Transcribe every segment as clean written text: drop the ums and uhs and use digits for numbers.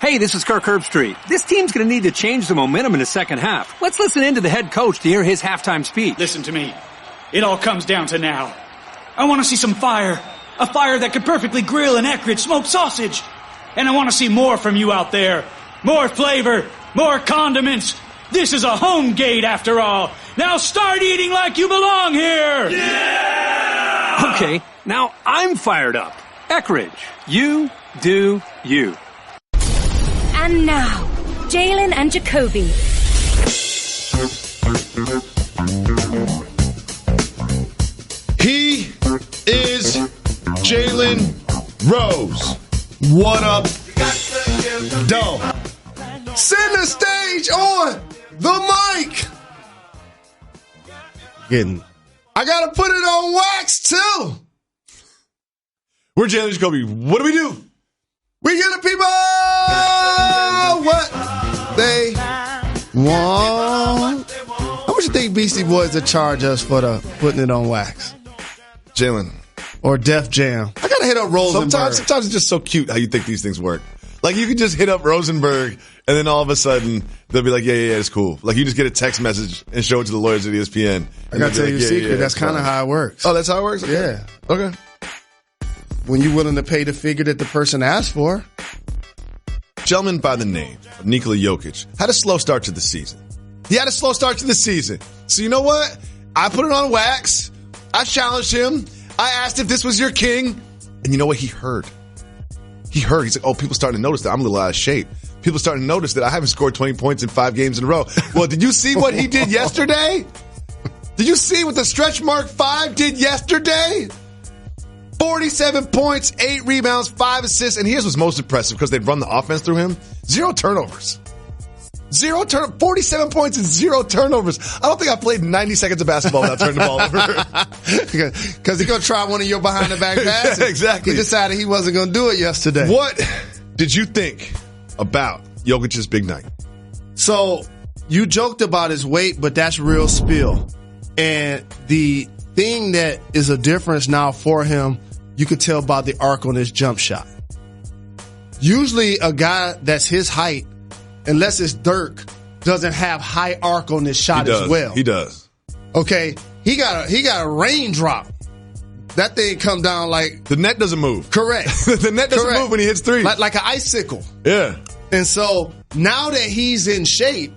Hey, this is Kirk Herbstreit. This team's going to need to change the momentum in the second half. Let's listen in to the head coach to hear his halftime speech. Listen to me. It all comes down to now. I want to see some fire. A fire that could perfectly grill an Eckrich smoked sausage. And I want to see more from you out there. More flavor, more condiments. This is a home gate after all. Now start eating like you belong here. Yeah! Okay, now I'm fired up. Eckrich, you do you. And now, Jalen and Jacoby. He is Jalen Rose. What up, Dome? Center stage on the mic. I gotta put it on wax too. We're Jalen and Jacoby. What do? We give the people what they want. How much you think Beastie Boys would charge us for putting it on wax? Jalen. Or Def Jam. I gotta hit up Rosenberg. Sometimes it's just so cute how you think these things work. Like, you could just hit up Rosenberg, and then all of a sudden, they'll be like, yeah, it's cool. Like, you just get a text message and show it to the lawyers at ESPN. I gotta tell you a secret. That's kind of how it works. Oh, that's how it works? Okay. Yeah. Okay. When you're willing to pay the figure that the person asked for. Gentleman by the name of Nikola Jokic had a slow start to the season. He had a slow start to the season. So you know what? I put it on wax. I challenged him. I asked if this was your king. And you know what? He heard. He's like, oh, people starting to notice that I'm a little out of shape. People starting to notice that I haven't scored 20 points in 5 games in a row. Well, did you see what he did yesterday? Did you see what the stretch mark 5 did yesterday? 47 points, 8 rebounds, 5 assists. And here's what's most impressive, because they'd run the offense through him. 0 turnovers. 47 points and 0 turnovers. I don't think I played 90 seconds of basketball without turning the ball over. Because he's going to try one of your behind-the-back passes. Yeah, exactly. He decided he wasn't going to do it yesterday. What did you think about Jokic's big night? So, you joked about his weight, but that's real spill. And the thing that is a difference now for him, you could tell by the arc on his jump shot. Usually a guy that's his height, unless it's Dirk, doesn't have high arc on his shot as well. He does. Okay, he got a raindrop. That thing come down like the net doesn't move. Correct. The net doesn't move when he hits threes. Like an icicle. Yeah. And so now that he's in shape,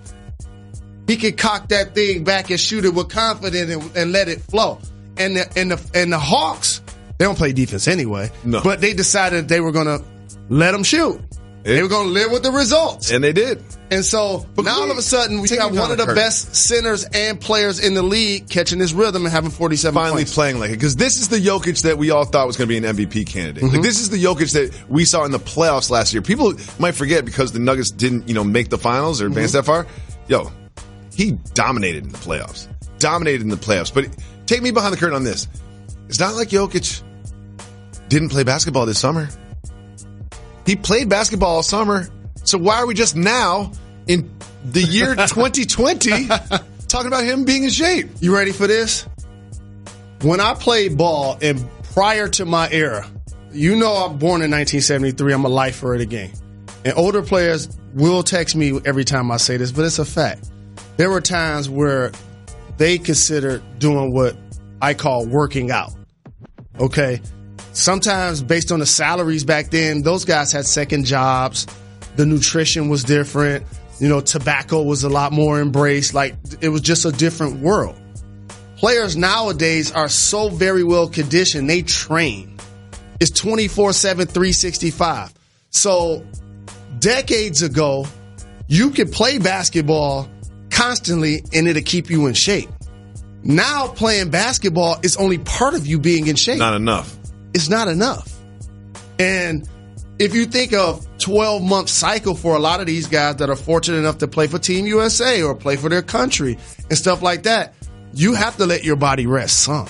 he can cock that thing back and shoot it with confidence and let it flow. And the Hawks, they don't play defense anyway. No. But they decided they were gonna let him shoot. They were going to live with the results. And they did. And so now all of a sudden we got one of the best centers and players in the league catching his rhythm and having 47 Finally points. playing like it. Because this is the Jokic that we all thought was going to be an MVP candidate. Like, this is the Jokic that we saw in the playoffs last year. People might forget because the Nuggets didn't, make the finals or advance that far. Yo, he dominated in the playoffs. But take me behind the curtain on this. It's not like Jokic didn't play basketball this summer. He played basketball all summer. So why are we just now, in the year 2020, talking about him being in shape? You ready for this? When I played ball and prior to my era, I'm born in 1973. I'm a lifer of the game. And older players will text me every time I say this, but it's a fact. There were times where they considered doing what I call working out. Okay? Sometimes based on the salaries back then, those guys had second jobs. The nutrition was different. Tobacco was a lot more embraced. Like, it was just a different world. Players nowadays are so very well conditioned. They train. It's 24/7, 365. So decades ago, you could play basketball constantly and it'll keep you in shape. Now playing basketball is only part of you being in shape. Not enough. It's not enough. And if you think of 12-month cycle for a lot of these guys that are fortunate enough to play for Team USA or play for their country and stuff like that, you have to let your body rest some.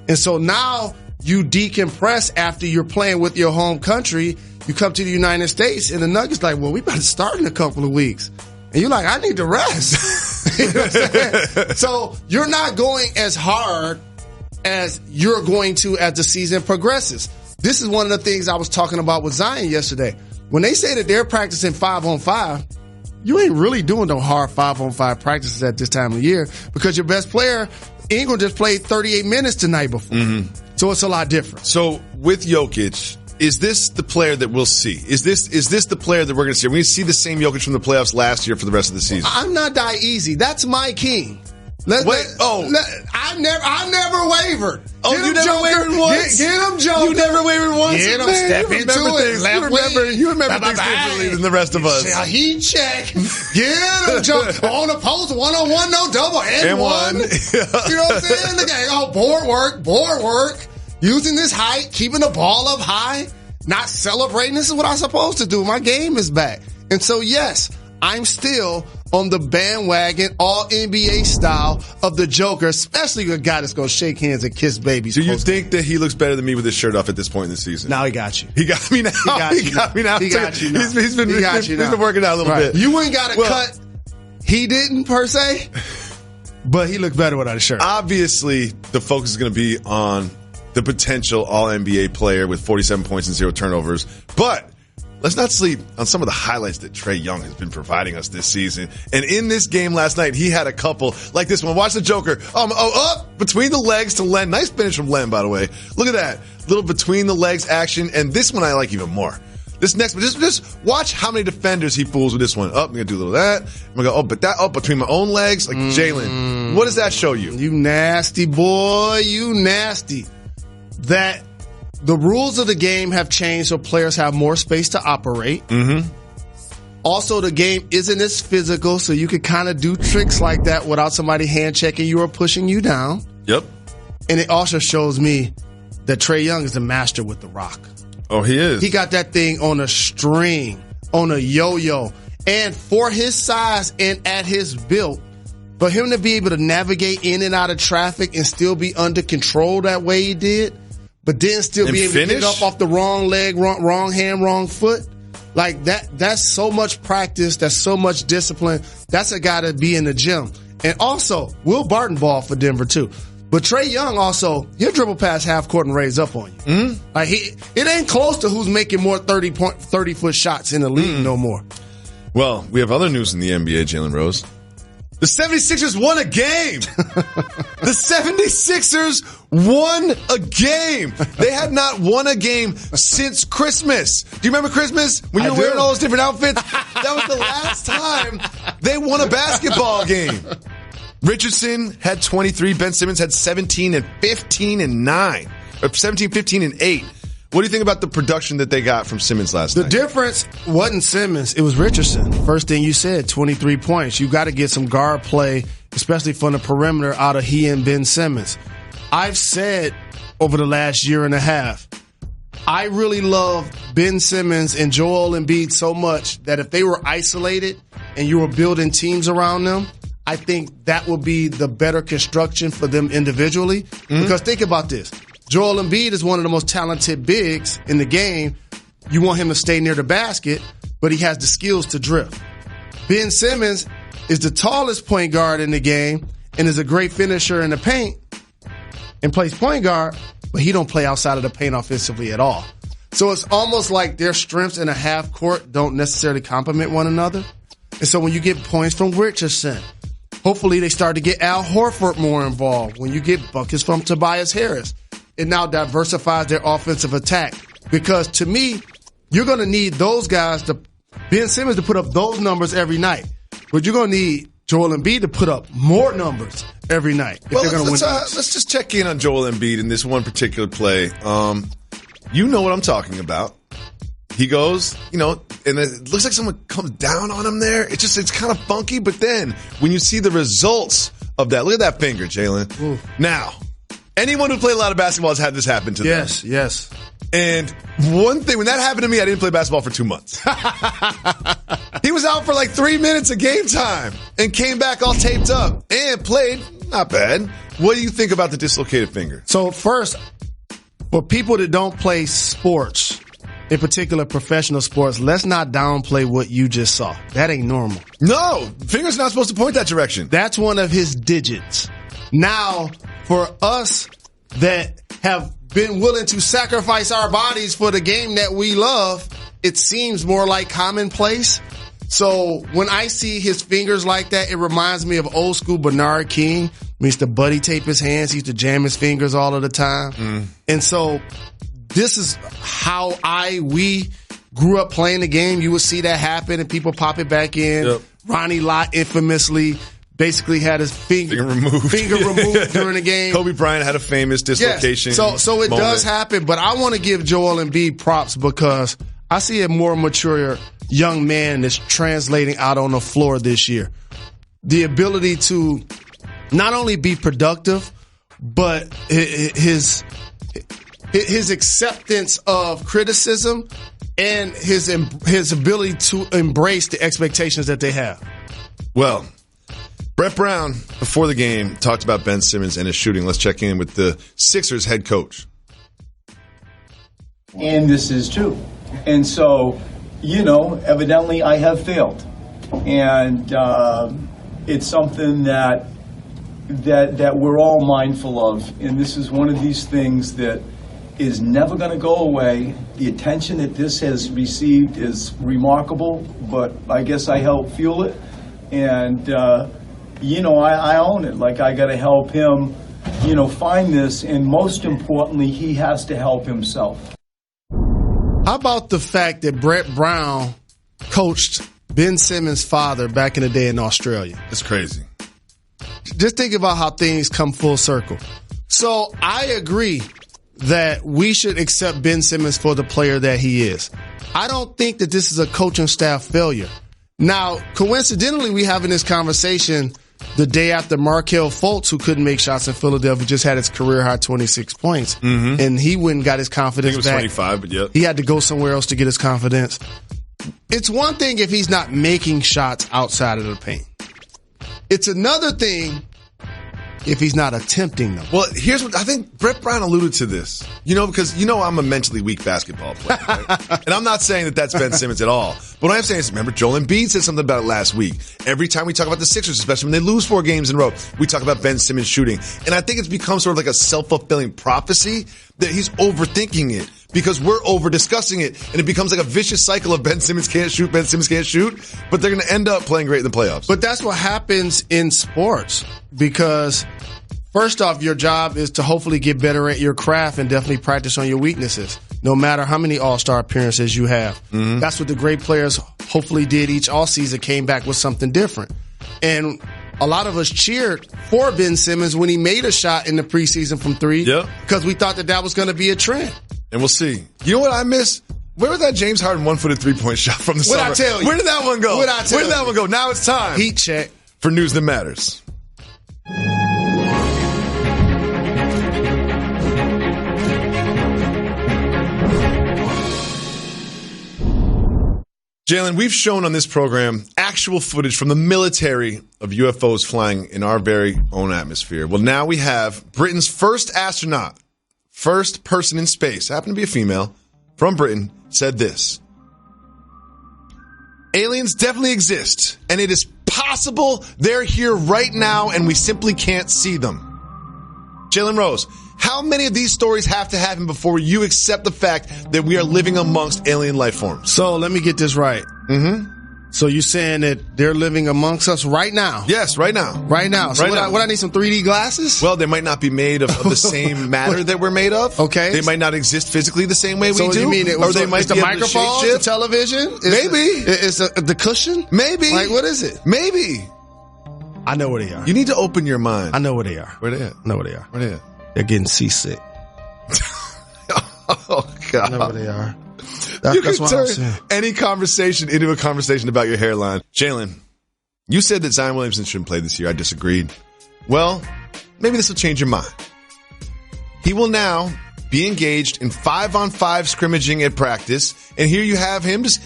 And so now you decompress after you're playing with your home country. You come to the United States and the Nuggets like, well, we better start in a couple of weeks. And you're like, I need to rest. You know what I'm saying? So you're not going as hard as you're going to as the season progresses. This is one of the things I was talking about with Zion yesterday. when they say that they're practicing 5-on-5, you ain't really doing no hard 5-on-5 practices at this time of year because your best player, Ingram, just played 38 minutes the night before. So it's a lot different. So with Jokic, is this the player that we'll see? Is this the player that we're going to see? Are we going to see the same Jokic from the playoffs last year for the rest of the season? I'm not die easy. That's my king. I never wavered. Oh, you never wavered once? Get him, Joker. You never wavered once? Get him, step into it. You remember things differently than the rest of us. Heat check. Get him, Joker. On the post, 1-on-1, no double, and one. You know what I'm saying? The game, board work. Using this height, keeping the ball up high, not celebrating. This is what I'm supposed to do. My game is back. And so, yes, I'm still on the bandwagon, all NBA style of the Joker, especially a guy that's going to shake hands and kiss babies. Do you think that he looks better than me with his shirt off at this point in the season? Now he got you. He got me now. He got me now. He's been working out a little bit. You ain't got a cut. He didn't, per se, but he looked better without a shirt. Obviously, the focus is going to be on the potential All-NBA player with 47 points and 0 turnovers. But let's not sleep on some of the highlights that Trae Young has been providing us this season. And in this game last night, he had a couple like this one. Watch the Joker. Up between the legs to Len. Nice finish from Len, by the way. Look at that. Little between the legs action. And this one I like even more. This next one, just watch how many defenders he fools with this one. I'm going to do a little of that. I'm going to go, between my own legs, like Jalen. What does that show you? You nasty boy. You nasty. That the rules of the game have changed so players have more space to operate. Also, the game isn't as physical, so you can kind of do tricks like that without somebody hand checking you or pushing you down. Yep. And it also shows me that Trae Young is the master with the rock. Oh, he is. He got that thing on a string, on a yo-yo. And for his size and at his build, for him to be able to navigate in and out of traffic and still be under control that way he did, but then still be able to pick up off the wrong leg, wrong hand, wrong foot. Like that's so much practice. That's so much discipline. That's a guy to be in the gym. And also, Will Barton ball for Denver too. But Trae Young also, he'll dribble past half court and raise up on you. Like it ain't close to who's making more 30-foot shots in the league no more. Well, we have other news in the NBA, Jalen Rose. The 76ers won a game. The 76ers won a game. They had not won a game since Christmas. Do you remember Christmas? When you were wearing all those different outfits? That was the last time they won a basketball game. Richardson had 23. Ben Simmons had 17 and 15 and 9. Or 17, 15 and 8. What do you think about the production that they got from Simmons last night? The difference wasn't Simmons. It was Richardson. First thing you said, 23 points. You got to get some guard play, especially from the perimeter, out of he and Ben Simmons. I've said over the last year and a half, I really love Ben Simmons and Joel Embiid so much that if they were isolated and you were building teams around them, I think that would be the better construction for them individually. Because think about this. Joel Embiid is one of the most talented bigs in the game. You want him to stay near the basket, but he has the skills to drift. Ben Simmons is the tallest point guard in the game and is a great finisher in the paint and plays point guard, but he don't play outside of the paint offensively at all. So it's almost like their strengths in a half court don't necessarily complement one another. And so when you get points from Richardson, hopefully they start to get Al Horford more involved. When you get buckets from Tobias Harris, it now diversifies their offensive attack. Because to me, you're going to need those guys, Ben Simmons, to put up those numbers every night. But you're going to need Joel Embiid to put up more numbers every night if they're going to win. Let's just check in on Joel Embiid in this one particular play. You know what I'm talking about. He goes, and it looks like someone comes down on him there. It's kind of funky. But then when you see the results of that, look at that finger, Jalen. Now, anyone who played a lot of basketball has had this happen to them. Yes. And one thing, when that happened to me, I didn't play basketball for 2 months. He was out for like 3 minutes of game time and came back all taped up and played not bad. What do you think about the dislocated finger? So first, for people that don't play sports, in particular professional sports, let's not downplay what you just saw. That ain't normal. No, finger's not supposed to point that direction. That's one of his digits. Now, for us that have been willing to sacrifice our bodies for the game that we love, it seems more like commonplace. So when I see his fingers like that, it reminds me of old school Bernard King. He used to buddy tape his hands. He used to jam his fingers all of the time. And so this is how we grew up playing the game. You would see that happen and people pop it back in. Yep. Ronnie Lott infamously basically had his finger removed during the game. Kobe Bryant had a famous dislocation. Yes. So it does happen, but I want to give Joel Embiid props because I see a more mature young man that's translating out on the floor this year. The ability to not only be productive, but his acceptance of criticism and his ability to embrace the expectations that they have. Well, Brett Brown, before the game, talked about Ben Simmons and his shooting. Let's check in with the Sixers head coach. And this is true. And so, evidently I have failed. And it's something that we're all mindful of. And this is one of these things that is never going to go away. The attention that this has received is remarkable, but I guess I help fuel it. And, I own it. Like, I got to help him, find this. And most importantly, he has to help himself. How about the fact that Brett Brown coached Ben Simmons' father back in the day in Australia? It's crazy. Just think about how things come full circle. So I agree that we should accept Ben Simmons for the player that he is. I don't think that this is a coaching staff failure. Now, coincidentally, we having this conversation the day after Markelle Fultz, who couldn't make shots in Philadelphia, just had his career high 26 points. And he went and got his confidence back. I think it was 25, but yeah. He had to go somewhere else to get his confidence. It's one thing if he's not making shots outside of the paint. It's another thing if he's not attempting them. Well, here's what I think Brett Brown alluded to this. Because I'm a mentally weak basketball player, right? And I'm not saying that that's Ben Simmons at all. But what I'm saying is, remember, Joel Embiid said something about it last week. Every time we talk about the Sixers, especially when they lose 4 games in a row, we talk about Ben Simmons shooting. And I think it's become sort of like a self-fulfilling prophecy that he's overthinking it because we're over-discussing it. And it becomes like a vicious cycle of Ben Simmons can't shoot, Ben Simmons can't shoot. But they're going to end up playing great in the playoffs. But that's what happens in sports because first off, your job is to hopefully get better at your craft and definitely practice on your weaknesses, no matter how many all-star appearances you have. That's what the great players hopefully did each offseason, came back with something different. And a lot of us cheered for Ben Simmons when he made a shot in the preseason from 3 because we thought that was going to be a trend. And we'll see. You know what I miss? Where was that James Harden one-footed three-point shot from the summer? What'd I tell you? Where did that one go? Where did that one go? Now it's time. Heat check. For news that matters. Jalen, we've shown on this program actual footage from the military of UFOs flying in our very own atmosphere. Well, now we have Britain's first astronaut, first person in space, happened to be a female, from Britain, said this. Aliens definitely exist, and it is possible they're here right now, and we simply can't see them. Jalen Rose, how many of these stories have to happen before you accept the fact that we are living amongst alien life forms? So let me get this right. So you're saying that they're living amongst us right now? Yes, right now. Right now. So right what I need some 3D glasses? Well, they might not be made of the same matter that we're made of. Okay. They might not exist physically the same way we do. So you mean or they might the microphone, the television? Maybe. It's the cushion? Maybe. Like, what is it? Maybe. I know where they are. You need to open your mind. I know where they are. Where they at? I know where they are. Where they at? They're getting seasick. Oh, God. I know where they are. You can turn any conversation into a conversation about your hairline. Jalen, you said that Zion Williamson shouldn't play this year. I disagreed. Well, maybe this will change your mind. He will now be engaged in 5-on-5 scrimmaging at practice. And here you have him just,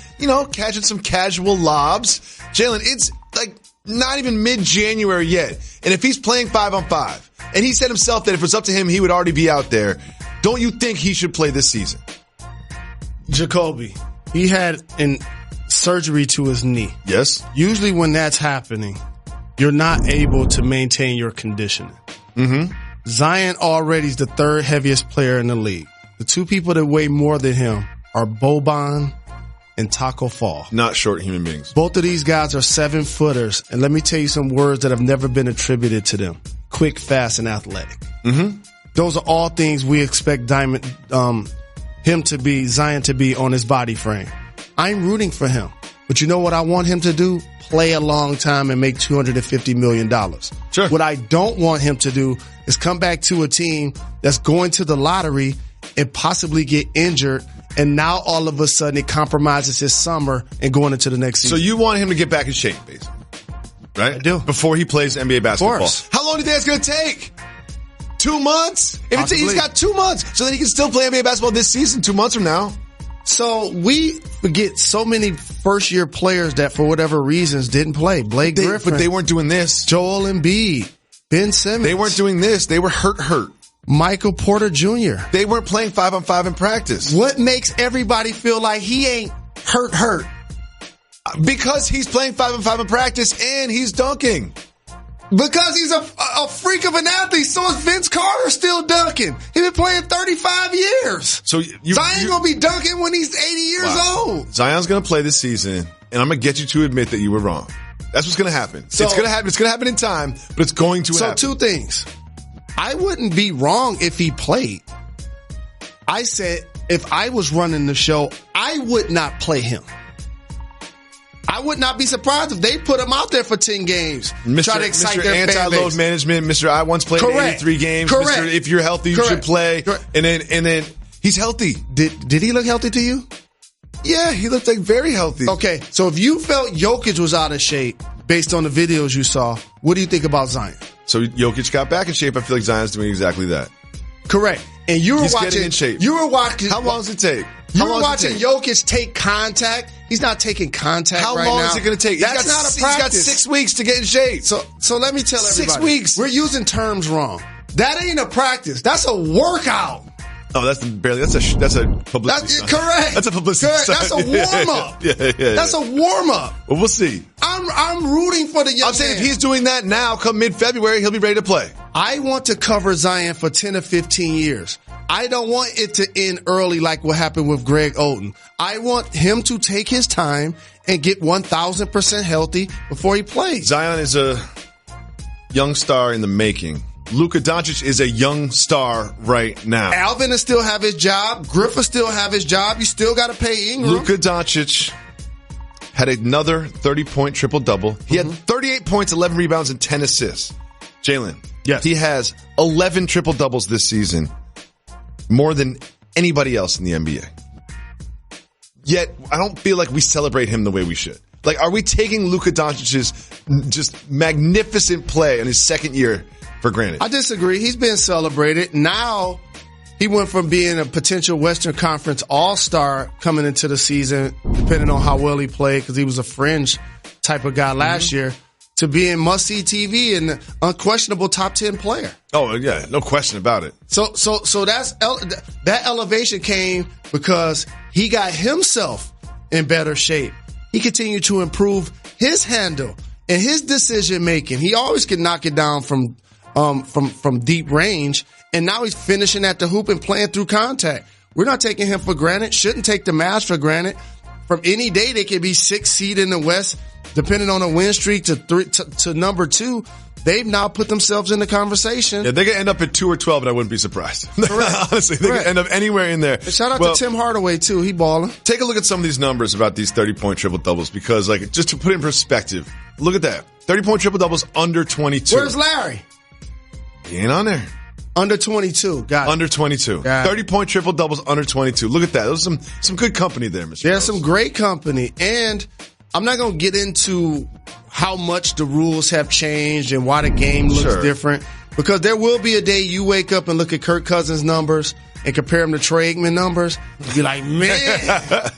catching some casual lobs. Jalen, it's like not even mid-January yet. And if he's playing 5-on-5, and he said himself that if it was up to him, he would already be out there, don't you think he should play this season? Jacoby, he had surgery to his knee. Yes. Usually when that's happening, you're not able to maintain your conditioning. Zion already is the 3rd heaviest player in the league. The 2 people that weigh more than him are Boban and Taco Fall. Not short human beings. Both of these guys are 7-footers, and let me tell you some words that have never been attributed to them. Quick, fast, and athletic. Mm-hmm. Those are all things we expect Zion to be on his body frame. I'm rooting for him. But you know what I want him to do? Play a long time and make $250 million. Sure. What I don't want him to do is come back to a team that's going to the lottery and possibly get injured, and now all of a sudden it compromises his summer and going into the next season. So you want him to get back in shape, basically, right? I do. Before he plays NBA basketball. Of course. How long do you think it's going to take? 2 months? He's got 2 months. So then he can still play NBA basketball this season, 2 months from now. So we forget so many first-year players that for whatever reasons didn't play. Blake Griffin. But they weren't doing this. Joel Embiid. Ben Simmons. They weren't doing this. They were hurt. Michael Porter Jr. They weren't playing 5-on-5 in practice. What makes everybody feel like he ain't hurt? Because he's playing 5-on-5 in practice and he's dunking. Because he's a freak of an athlete. So is Vince Carter still dunking. He's been playing 35 years. So Zion's going to be dunking when he's 80 years old. Zion's going to play this season, and I'm going to get you to admit that you were wrong. That's what's going to happen. So, it's going to happen. It's going to happen in time, but it's going to happen. So 2 things. I wouldn't be wrong if he played. I said if I was running the show, I would not play him. I would not be surprised if they put him out there for 10 games. Try to excite their fan base. Anti-load management. Mr. I once played 83 games. Correct. Mr. If you're healthy, you should play. Correct. And then he's healthy. Did he look healthy to you? Yeah, he looked like very healthy. Okay, so if you felt Jokic was out of shape based on the videos you saw, what do you think about Zion? So Jokic got back in shape. I feel like Zion's doing exactly that. Correct. And He's getting in shape. You were watching. How long does it take? You were watching Jokic take contact. He's not taking contact right now. How long is it going to take? That's not a practice. He's got 6 weeks to get in shape. So let me tell everybody. 6 weeks. We're using terms wrong. That ain't a practice. That's a workout. Oh, that's a publicity stunt. Correct. That's a publicity stunt. That's a warm-up. Yeah. That's a warm-up. Well, we'll see. I'm rooting for the young man. I'm saying if he's doing that now, come mid-February, he'll be ready to play. I want to cover Zion for 10 or 15 years. I don't want it to end early like what happened with Greg Oden. I want him to take his time and get 1,000% healthy before he plays. Zion is a young star in the making. Luka Doncic is a young star right now. Alvin will still have his job. Griffin still have his job. You still got to pay Ingram. Luka Doncic had another 30-point triple-double. He had 38 points, 11 rebounds, and 10 assists. Jalen. Yes. He has 11 triple-doubles this season, more than anybody else in the NBA. Yet, I don't feel like we celebrate him the way we should. Like, are we taking Luka Doncic's just magnificent play in his second year for granted? I disagree. He's been celebrated. Now, he went from being a potential Western Conference All-Star coming into the season, depending on how well he played, because he was a fringe type of guy last year, to being must-see TV and unquestionable top 10 player. Oh, yeah. No question about it. So that elevation came because he got himself in better shape. He continued to improve his handle and his decision-making. He always could knock it down from deep range, and now he's finishing at the hoop and playing through contact. We're not taking him for granted. Shouldn't take the Mavs for granted. From any day, they could be 6th seed in the West, depending on a win streak to number 2. They've now put themselves in the conversation. Yeah, they could end up at 2 or 12, and I wouldn't be surprised. Honestly, they could end up anywhere in there. And shout out to Tim Hardaway, too. He balling. Take a look at some of these numbers about these 30-point triple-doubles, because, like, just to put it in perspective, look at that. 30-point triple-doubles under 22. Where's Larry? He ain't on there. Under 22. Got it. Under 22. 30-point triple-doubles under 22. Look at that. There's some good company there, Mr. There's some great company. And I'm not going to get into how much the rules have changed and why the game looks different. Because there will be a day you wake up and look at Kirk Cousins' numbers and compare them to Troy Aikman numbers. And be like, man,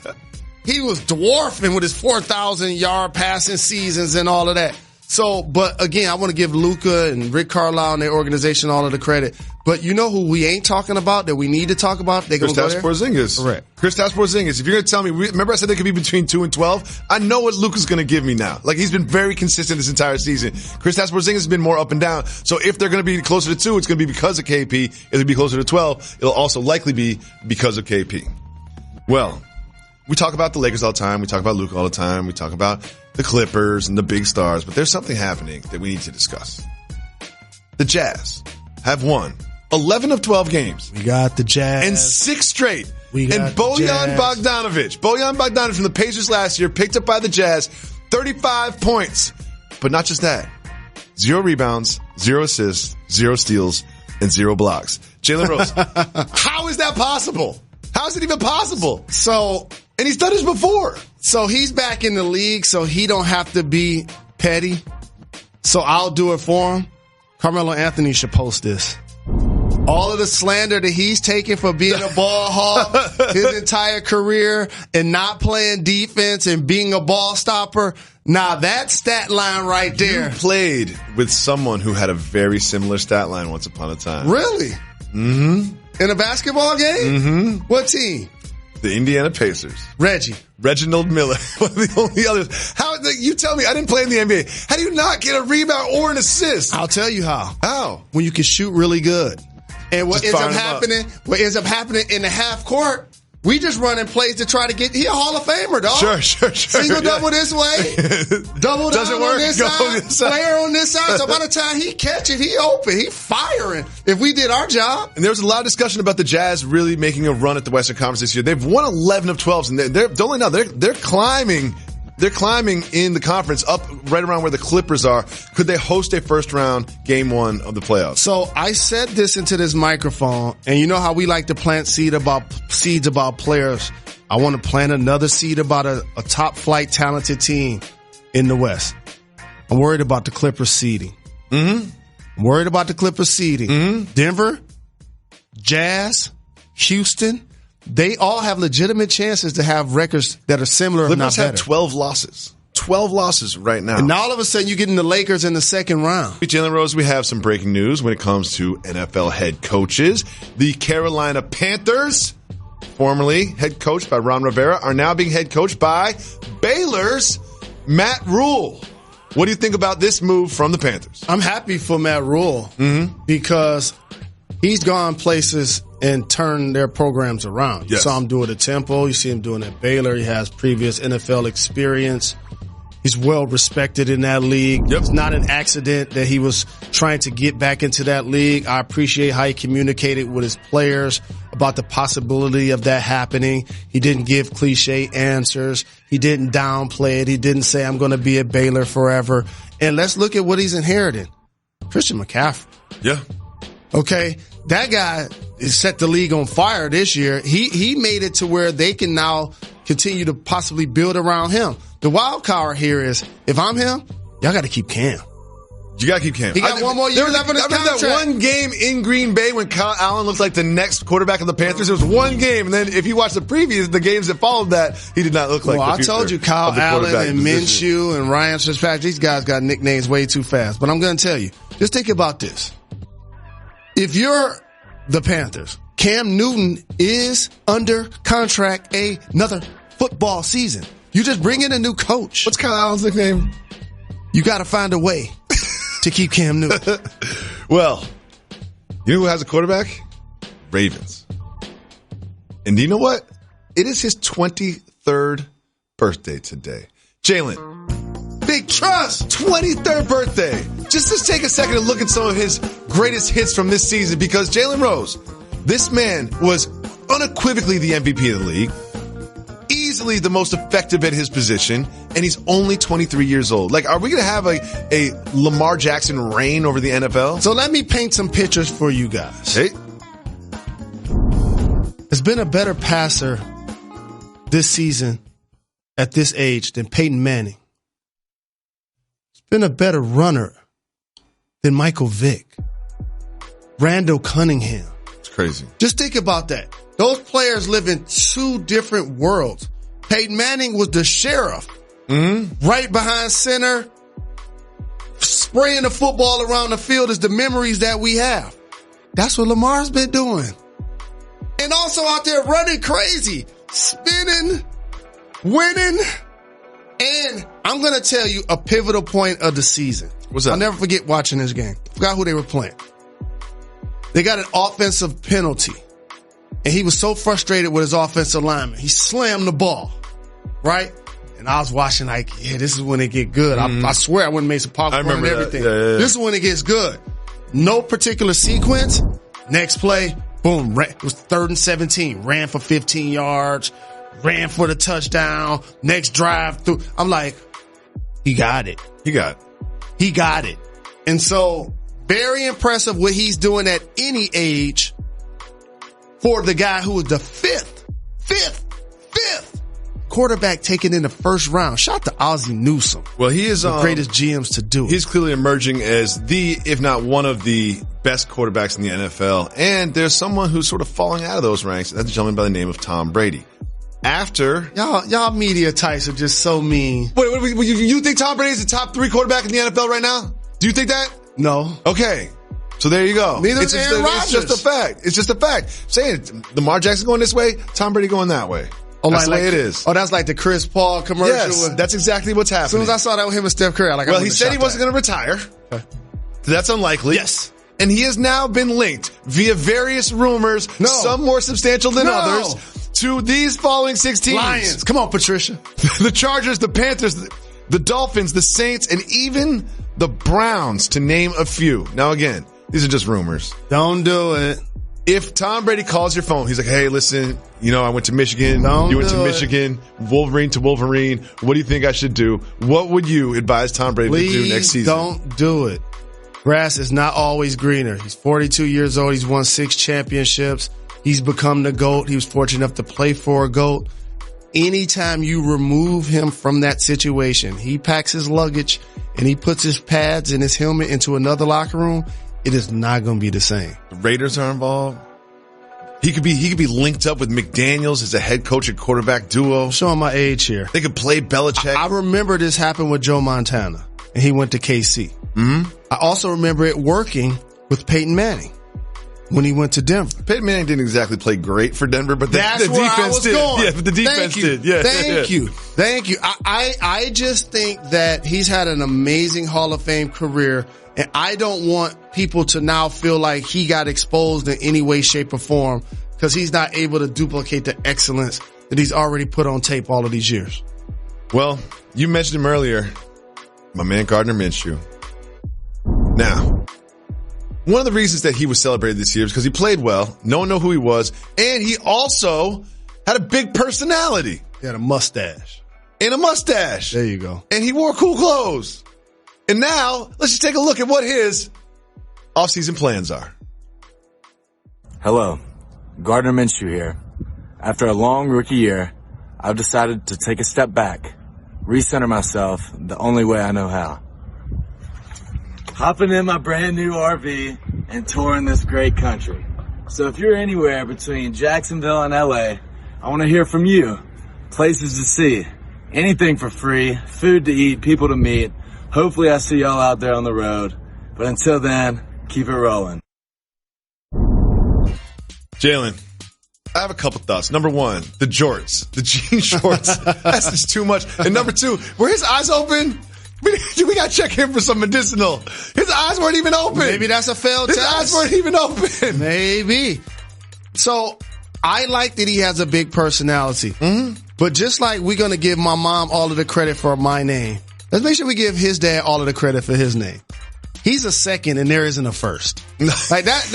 he was dwarfing with his 4,000-yard passing seasons and all of that. So, but again, I want to give Luka and Rick Carlisle and their organization all of the credit. But you know who we ain't talking about that we need to talk about? They're going to go there? Porzingis. Correct. Kristaps Porzingis. If you're going to tell me, remember I said they could be between 2 and 12? I know what Luka's going to give me now. Like, he's been very consistent this entire season. Kristaps Porzingis has been more up and down. So if they're going to be closer to 2, it's going to be because of KP. If it'll be closer to 12, it'll also likely be because of KP. Well, We talk about the Lakers all the time. We talk about Luka all the time. We talk about the Clippers and the big stars. But there's something happening that we need to discuss. The Jazz have won 11 of 12 games. We got the Jazz. And 6 straight. And Bojan Bogdanovic from the Pacers last year, picked up by the Jazz, 35 points. But not just that. 0 rebounds, 0 assists, 0 steals, and 0 blocks. Jalen Rose, how is that possible? How is it even possible? And he's done this before. So he's back in the league, so he don't have to be petty. So I'll do it for him. Carmelo Anthony should post this. All of the slander that he's taken for being a ball hog his entire career and not playing defense and being a ball stopper. Now that stat line right there. You played with someone who had a very similar stat line once upon a time. Really? Mm-hmm. In a basketball game? Mm-hmm. What team? The Indiana Pacers. Reginald Miller. One of the only others. How, you tell me, I didn't play in the NBA. How do you not get a rebound or an assist? I'll tell you how. How? When you can shoot really good. And what ends up happening in the half court, we just running plays to try to get, he a Hall of Famer, dog. Sure. Single double this way, double down on this side, player on this side. So by the time he catch it, he open, he firing. If we did our job. And there was a lot of discussion about the Jazz really making a run at the Western Conference this year. They've won 11 of 12, and they're climbing. They're climbing in the conference up right around where the Clippers are. Could they host a first round game 1 of the playoffs? So I said this into this microphone, and you know how we like to plant seeds about players. I want to plant another seed about a top flight talented team in the West. I'm worried about the Clippers seeding. Mm-hmm. I'm worried about the Clippers seeding. Mm-hmm. Denver, Jazz, Houston. They all have legitimate chances to have records that are similar, if not better. Clippers have 12 losses. 12 losses right now. And all of a sudden, you get in the Lakers in the second round. Jalen Rose, we have some breaking news when it comes to NFL head coaches. The Carolina Panthers, formerly head coached by Ron Rivera, are now being head coached by Baylor's Matt Rule. What do you think about this move from the Panthers? I'm happy for Matt Rule because he's gone places and turned their programs around. You saw him do it at Temple. You see him doing it at Baylor. He has previous NFL experience. He's well respected in that league. It's not an accident that he was trying to get back into that league. I appreciate how he communicated with his players about the possibility of that happening. He didn't give cliche answers. He didn't downplay it. He didn't say, I'm going to be at Baylor forever. And let's look at what he's inherited. Christian McCaffrey. Yeah. Okay. That guy has set the league on fire this year. He made it to where they can now continue to possibly build around him. The wild card here is, if I'm him, y'all got to keep Cam. You got to keep Cam. He got one more year left on his contract. That one game in Green Bay when Kyle Allen looked like the next quarterback of the Panthers. It was one game, and then if you watch the the games that followed that, he did not look like the future. Well, I told you, Kyle Allen and Minshew and Ryan Fitzpatrick, these guys got nicknames way too fast. But I'm going to tell you, just think about this. If you're the Panthers, Cam Newton is under contract another football season. You just bring in a new coach. What's Kyle Allen's nickname? You got to find a way to keep Cam Newton. Well, you know who has a quarterback? Ravens. And do you know what? It is his 23rd birthday today. Jalen, Big Truss, 23rd birthday. Just let's take a second to look at some of his greatest hits from this season, because Jalen Rose, this man was unequivocally the MVP of the league, easily the most effective at his position, and he's only 23 years old. Like, are we going to have a Lamar Jackson reign over the NFL? So let me paint some pictures for you guys. Hey. There's been a better passer this season at this age than Peyton Manning. There's been a better runner than Michael Vick. Randall Cunningham. It's crazy. Just think about that. Those players live in two different worlds. Peyton Manning was the sheriff. Right behind center. Spraying the football around the field is the memories that we have. That's what Lamar's been doing. And also out there running crazy. Spinning. Winning. And I'm going to tell you a pivotal point of the season. What's that? I'll never forget watching this game. Forgot who they were playing. They got an offensive penalty. And he was so frustrated with his offensive lineman. He slammed the ball. right? And I was watching like, yeah, this is when it get good. I swear I went and made some popcorn and everything. Yeah. This is when it gets good. No particular sequence. Next play, boom, it was 3rd and 17. Ran for 15 yards, ran for the touchdown. Next drive through. I'm like, he got it. He got it. And so very impressive what he's doing at any age for the guy who was the fifth quarterback taken in the first round. Shout out to Ozzie Newsome. Well, he is the greatest GMs to do it. He's clearly emerging as if not one of the best quarterbacks in the NFL. And there's someone who's sort of falling out of those ranks. That's a gentleman by the name of Tom Brady. After y'all media types are just so mean. Wait, you think Tom Brady is the top 3 quarterback in the NFL right now? Do you think that? No. Okay. So there you go. Neither is Aaron Rodgers. It's just a fact. Saying it, Lamar Jackson going this way, Tom Brady going that way. Oh, that's the way it is. Oh, that's like the Chris Paul commercial. Yes, that's exactly what's happening. As soon as I saw that with him and Steph Curry, he said he wasn't going to retire. Okay. That's unlikely. Yes. And he has now been linked via various rumors, some more substantial than others, to these following 6 teams. Lions. Come on, Patricia. The Chargers, the Panthers, the Dolphins, the Saints, and even the Browns, to name a few. Now, again, these are just rumors. Don't do it. If Tom Brady calls your phone, he's like, hey, listen, I went to Michigan. You went to Michigan. Wolverine to Wolverine. What do you think I should do? What would you advise Tom Brady to do next season? Don't do it. Grass is not always greener. He's 42 years old. He's won 6 championships. He's become the GOAT. He was fortunate enough to play for a GOAT. Anytime you remove him from that situation, he packs his luggage and he puts his pads and his helmet into another locker room, it is not going to be the same. The Raiders are involved. He could be linked up with McDaniels as a head coach and quarterback duo. I'm showing my age here. They could play Belichick. I remember this happened with Joe Montana, and he went to KC. Mm-hmm. I also remember it working with Peyton Manning when he went to Denver. Peyton Manning didn't exactly play great for Denver, but the defense did. Going. Yeah, but the defense did. Yeah. Thank you. I just think that he's had an amazing Hall of Fame career. And I don't want people to now feel like he got exposed in any way, shape, or form because he's not able to duplicate the excellence that he's already put on tape all of these years. Well, you mentioned him earlier, my man Gardner Minshew. Now, one of the reasons that he was celebrated this year is because he played well, no one knew who he was, and he also had a big personality. He had a mustache. And a mustache. There you go. And he wore cool clothes. And now, let's just take a look at what his offseason plans are. Hello, Gardner Minshew here. After a long rookie year, I've decided to take a step back, recenter myself the only way I know how. Hopping in my brand new RV and touring this great country. So if you're anywhere between Jacksonville and LA, I want to hear from you. Places to see, anything for free, food to eat, people to meet. Hopefully I see y'all out there on the road. But until then, keep it rolling. Jalen, I have a couple thoughts. Number one, the jorts, the jean shorts. That's just too much. And number two, were his eyes open? We got to check him for some medicinal. His eyes weren't even open. Maybe that's a failed test. His eyes weren't even open. Maybe. So I like that he has a big personality. Mm-hmm. But just like we're going to give my mom all of the credit for my name, let's make sure we give his dad all of the credit for his name. He's a second and there isn't a first. Like that's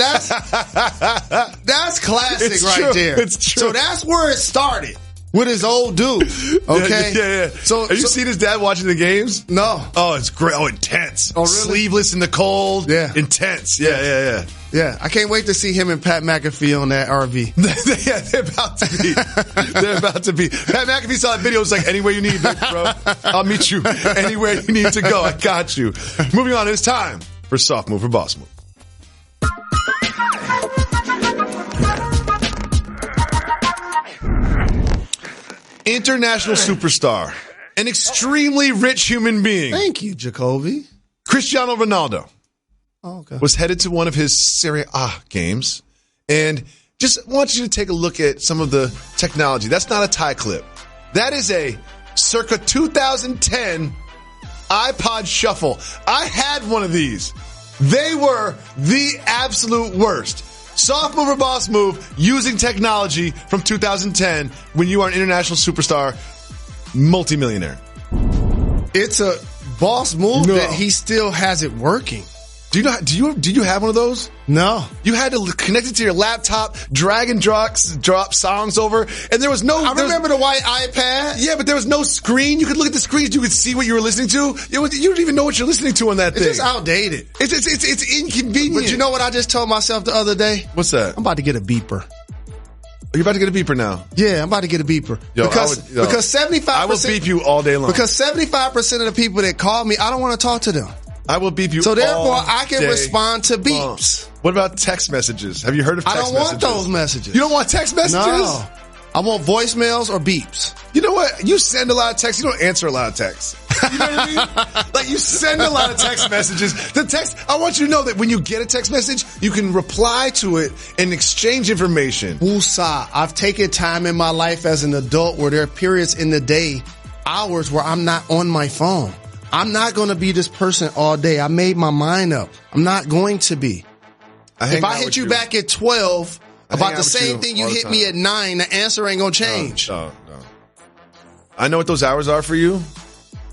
classic it's right true. there. It's true. So that's where it started with his old dude. Okay. Yeah. So have you seen his dad watching the games? No. Oh, it's great. Oh, intense. Oh, really? Sleeveless in the cold. Yeah. Intense. Yeah. Yeah. I can't wait to see him and Pat McAfee on that RV. Yeah, they're about to be. They're about to be. Pat McAfee saw that video. It's like, anywhere you need, bro. I'll meet you anywhere you need to go. I got you. Moving on, it's time for Soft Move or Boss Move. International superstar, an extremely rich human being. Thank you, Jacoby. Cristiano Ronaldo. Oh, okay. Was headed to one of his Serie A games and just want you to take a look at some of the technology. That's not a tie clip. That is a circa 2010 iPod Shuffle. I had one of these. They were the absolute worst. Soft Move or Boss Move using technology from 2010 when you are an international superstar. multimillionaire. It's a boss move that he still has it working. Do you have one of those? No. You had to connect it to your laptop, drag and drop songs over, and there was no... I remember the white iPad. Yeah, but there was no screen. You could look at the screens. You could see what you were listening to. You don't even know what you're listening to on that thing. It's just outdated. It's inconvenient. But you know what I just told myself the other day? What's that? I'm about to get a beeper. Are you about to get a beeper now? Yeah, I'm about to get a beeper. Because 75%... I will beep you all day long. Because 75% of the people that call me, I don't want to talk to them. I will beep you so therefore, all I can day respond to beeps. What about text messages? Have you heard of text messages? I don't want those messages. You don't want text messages? No. I want voicemails or beeps. You know what? You send a lot of texts. You don't answer a lot of texts. You know what I mean? Like, you send a lot of text messages. I want you to know that when you get a text message, you can reply to it and exchange information. Woosah. I've taken time in my life as an adult where there are periods in the day, hours where I'm not on my phone. I'm not going to be this person all day. I made my mind up. I'm not going to be. If I hit you back at 12 about the same thing you hit me at 9, the answer ain't going to change. No. I know what those hours are for you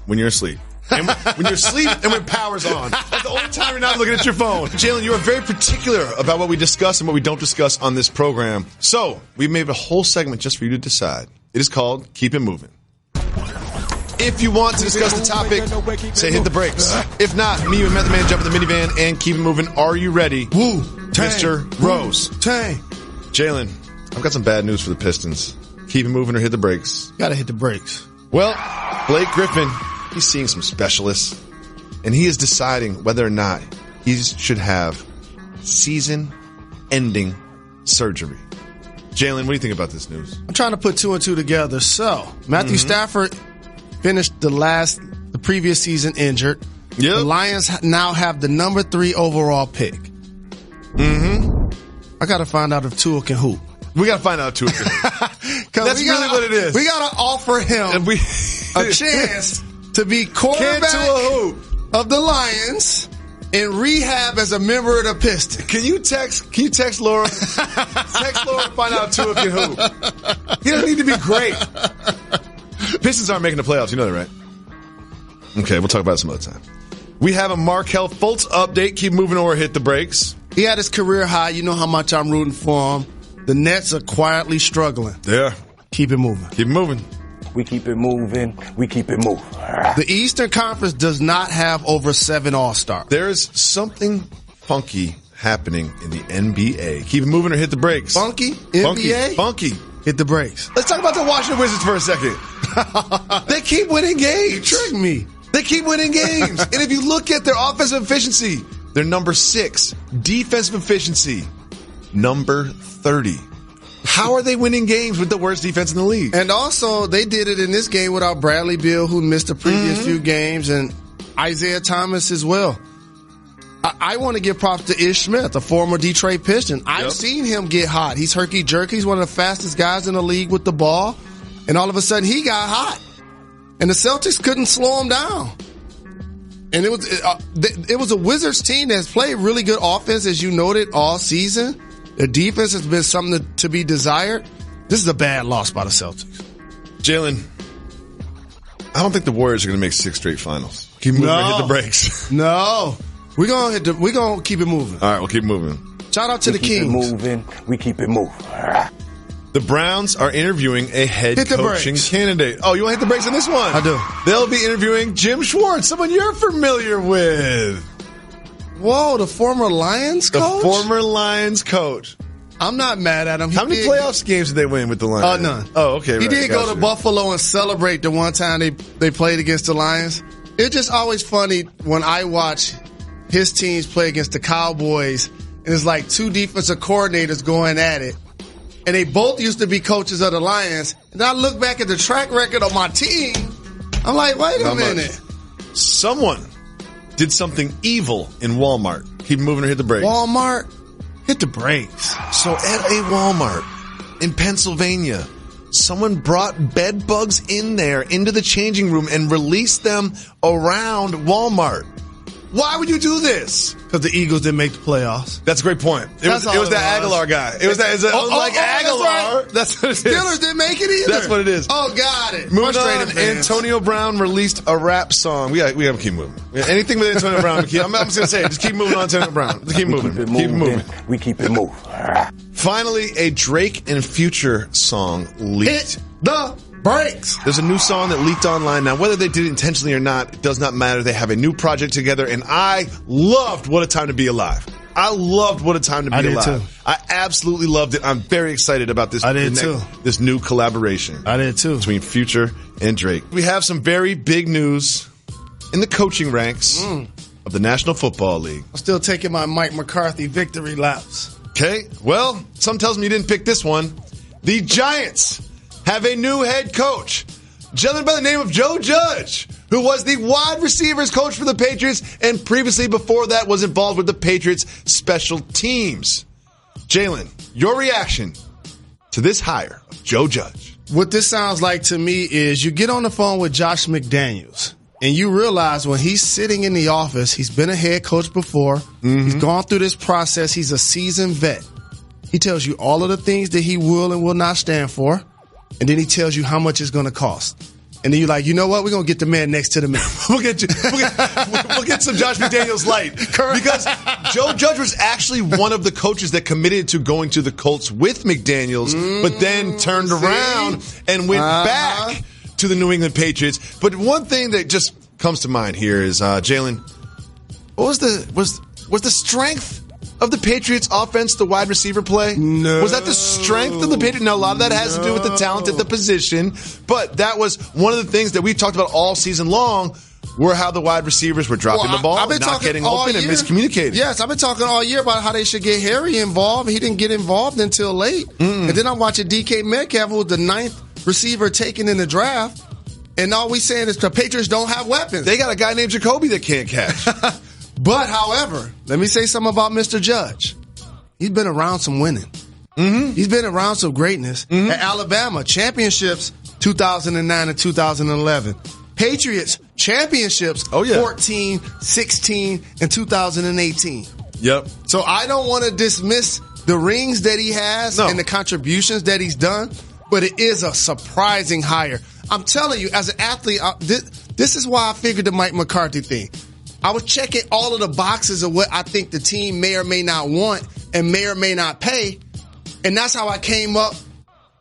when you're asleep. And when you're asleep and when power's on. That's the only time you're not looking at your phone. Jalen, you are very particular about what we discuss and what we don't discuss on this program. So we've made a whole segment just for you to decide. It is called Keep It Moving. If you want to discuss the topic, say hit the brakes. If not, me and Method Man jump in the minivan and keep it moving. Are you ready? Woo, Mr. Rose. Tang. Jalen, I've got some bad news for the Pistons. Keep it moving or hit the brakes. Gotta hit the brakes. Well, Blake Griffin, he's seeing some specialists, and he is deciding whether or not he should have season-ending surgery. Jalen, what do you think about this news? I'm trying to put two and two together. So, Matthew Stafford finished the previous season injured. Yep. The Lions now have the number 3 overall pick. I got to find out if Tua can hoop. We got to find out if Tua can hoop. That's really what it is. We got to offer him a chance to be quarterback of the Lions in rehab as a member of the Pistons. Can you text Laura? Text Laura and find out if Tua can hoop. He doesn't need to be great. Pistons aren't making the playoffs. You know that, right? Okay, we'll talk about it some other time. We have a Markelle Fultz update. Keep moving or hit the brakes. He had his career high. You know how much I'm rooting for him. The Nets are quietly struggling. Yeah. Keep it moving. Keep it moving. We keep it moving. We keep it moving. The Eastern Conference does not have over 7 All-Stars. There is something funky happening in the NBA. Keep it moving or hit the brakes. Funky? NBA? Funky. Hit the brakes. Let's talk about the Washington Wizards for a second. They keep winning games. You tricked me. They keep winning games. And if you look at their offensive efficiency, they're number 6. Defensive efficiency, number 30. How are they winning games with the worst defense in the league? And also, they did it in this game without Bradley Beal, who missed the previous few games, and Isaiah Thomas as well. I want to give props to Ish Smith, a former Detroit Piston. I've seen him get hot. He's herky-jerky. He's one of the fastest guys in the league with the ball. And all of a sudden, he got hot. And the Celtics couldn't slow him down. And it was a Wizards team that's played really good offense, as you noted, all season. Their defense has been something to be desired. This is a bad loss by the Celtics. Jalen, I don't think the Warriors are going to make 6 straight finals. Keep moving and hit the brakes. No. We're gonna keep it moving. All right, we'll keep moving. Shout out to the Kings. We keep it moving. We keep it moving. The Browns are interviewing a head coaching candidate. Oh, you want to hit the brakes on this one? I do. They'll be interviewing Jim Schwartz, someone you're familiar with. Whoa, the former Lions coach? The former Lions coach. I'm not mad at him. How many playoffs games did they win with the Lions? None. Oh, okay. He did go to Buffalo and celebrate the one time they played against the Lions. It's just always funny when I watch his teams play against the Cowboys, and it's like 2 defensive coordinators going at it. And they both used to be coaches of the Lions. And I look back at the track record of my team. I'm like, wait a minute. Someone did something evil in Walmart. Keep moving or hit the brakes. Walmart? Hit the brakes. So at a Walmart in Pennsylvania, someone brought bed bugs in there into the changing room and released them around Walmart. Why would you do this? Because the Eagles didn't make the playoffs. That's a great point. It was that Aguilar guy. It was Aguilar. That's what it is. Steelers didn't make it either. That's what it is. Oh, got it. Moving on, Antonio Brown released a rap song. We got to keep moving. Anything with Antonio Brown, I'm just going to say it. Just keep moving on Antonio Brown. Keep moving. Keep moving. We keep it moving. Finally, a Drake and Future song leaked. Hit the brakes. There's a new song that leaked online. Now, whether they did it intentionally or not, it does not matter. They have a new project together, and I loved What a Time to Be Alive. I loved What a Time to Be Alive. Too. I absolutely loved it. I'm very excited about this. I did too. This new collaboration. I did too. Between Future and Drake. We have some very big news in the coaching ranks of the National Football League. I'm still taking my Mike McCarthy victory laps. Okay, well, some tells me you didn't pick this one. The Giants have a new head coach, a gentleman by the name of Joe Judge, who was the wide receivers coach for the Patriots and previously before that was involved with the Patriots special teams. Jalen, your reaction to this hire of Joe Judge? What this sounds like to me is you get on the phone with Josh McDaniels and you realize when he's sitting in the office, he's been a head coach before. He's gone through this process. He's a seasoned vet. He tells you all of the things that he will and will not stand for. And then he tells you how much it's going to cost. And then you're like, you know what? We're going to get the man next to the man. We'll get some Josh McDaniels light. Because Joe Judge was actually one of the coaches that committed to going to the Colts with McDaniels, but then turned around and went back to the New England Patriots. But one thing that just comes to mind here is, Jalen, what was the strength of the Patriots offense, the wide receiver play? No. Was that the strength of the Patriots? Now, a lot of that has to do with the talent at the position, but that was one of the things that we talked about all season long were how the wide receivers were dropping the ball, not getting open, and miscommunicating. Yes, I've been talking all year about how they should get Harry involved. He didn't get involved until late. And then I'm watching DK Metcalf, who was the 9th receiver taken in the draft, and all we saying is the Patriots don't have weapons. They got a guy named Jacoby that can't catch. But, however, let me say something about Mr. Judge. He's been around some winning. He's been around some greatness. At Alabama, championships 2009 and 2011. Patriots, championships 14, 16, and 2018. Yep. So I don't want to dismiss the rings that he has and the contributions that he's done, but it is a surprising hire. I'm telling you, as an athlete, this is why I figured the Mike McCarthy thing. I was checking all of the boxes of what I think the team may or may not want and may or may not pay. And that's how I came up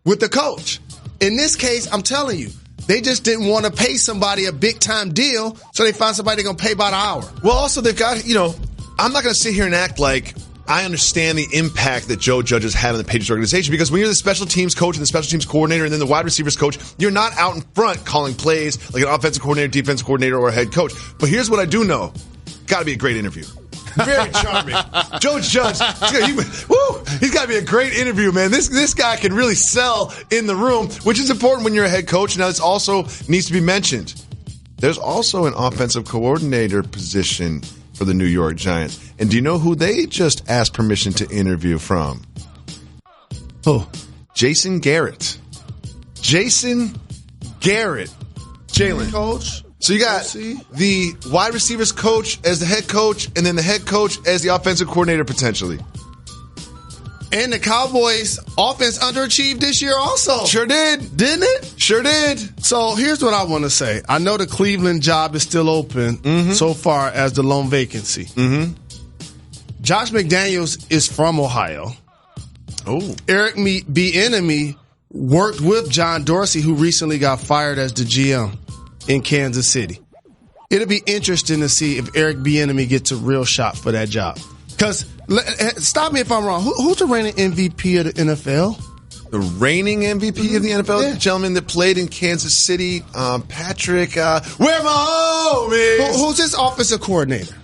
with the coach. In this case, I'm telling you, they just didn't want to pay somebody a big-time deal, so they found somebody going to pay about an hour. Well, also, they've got, I'm not going to sit here and act like I understand the impact that Joe Judge has had on the Patriots organization, because when you're the special teams coach and the special teams coordinator and then the wide receivers coach, you're not out in front calling plays like an offensive coordinator, defensive coordinator, or a head coach. But here's what I do know. Got to be a great interview. Very charming. Joe Judge, he's got to be a great interview, man. This guy can really sell in the room, which is important when you're a head coach. Now, this also needs to be mentioned. There's also an offensive coordinator position for the New York Giants. And do you know who they just asked permission to interview from? Who? Jason Garrett. Jason Garrett. Jalen. Coach. So you got the wide receivers coach as the head coach, and then the head coach as the offensive coordinator potentially. And the Cowboys' offense underachieved this year also. Sure did. Didn't it? Sure did. So here's what I want to say. I know the Cleveland job is still open so far as the lone vacancy. Josh McDaniels is from Ohio. Oh. Eric Bieniemy worked with John Dorsey, who recently got fired as the GM in Kansas City. It'll be interesting to see if Eric Bieniemy gets a real shot for that job. Because, stop me if I'm wrong, who's the reigning MVP of the NFL? The reigning MVP of the NFL? Yeah. The gentleman that played in Kansas City, Patrick, where my home is. Who's his offensive coordinator?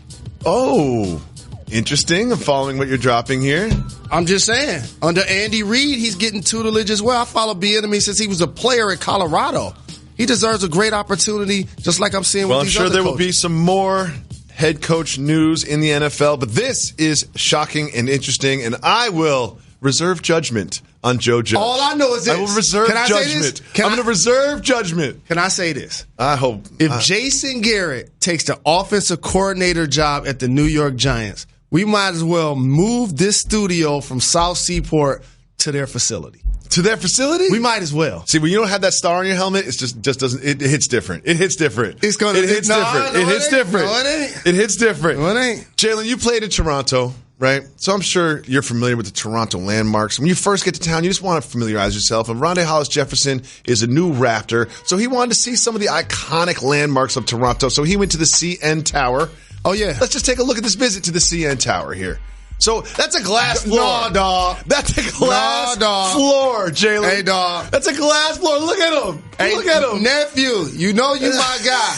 Oh, interesting. I'm following what you're dropping here. I'm just saying. Under Andy Reid, he's getting tutelage as well. I followed Bieniemy since he was a player at Colorado. He deserves a great opportunity, just like I'm seeing with these other coaches. Well, I'm sure there will be some more head coach news in the NFL, but this is shocking and interesting, and I will reserve judgment on Joe Judge. All I know is this. I will reserve judgment. I'm going to reserve judgment. Can I say this? I hope. If Jason Garrett takes the offensive coordinator job at the New York Giants, we might as well move this studio from South Seaport to their facility. To their facility? We might as well. See, when you don't have that star on your helmet, it's just doesn't. It hits different. It hits different. It's gonna. It hits different. No, it hits different. No, it ain't. It hits different. No, it ain't. Jalen, you played in Toronto, right? So I'm sure you're familiar with the Toronto landmarks. When you first get to town, you just want to familiarize yourself. And Rondé Hollis Jefferson is a new Raptor, so he wanted to see some of the iconic landmarks of Toronto. So he went to the CN Tower. Oh yeah. Let's just take a look at this visit to the CN Tower here. So that's a glass floor. No, dog. That's a glass floor, Jalen. Hey, dog. That's a glass floor. Look at him. Hey, look at him. Nephew, you know you my guy.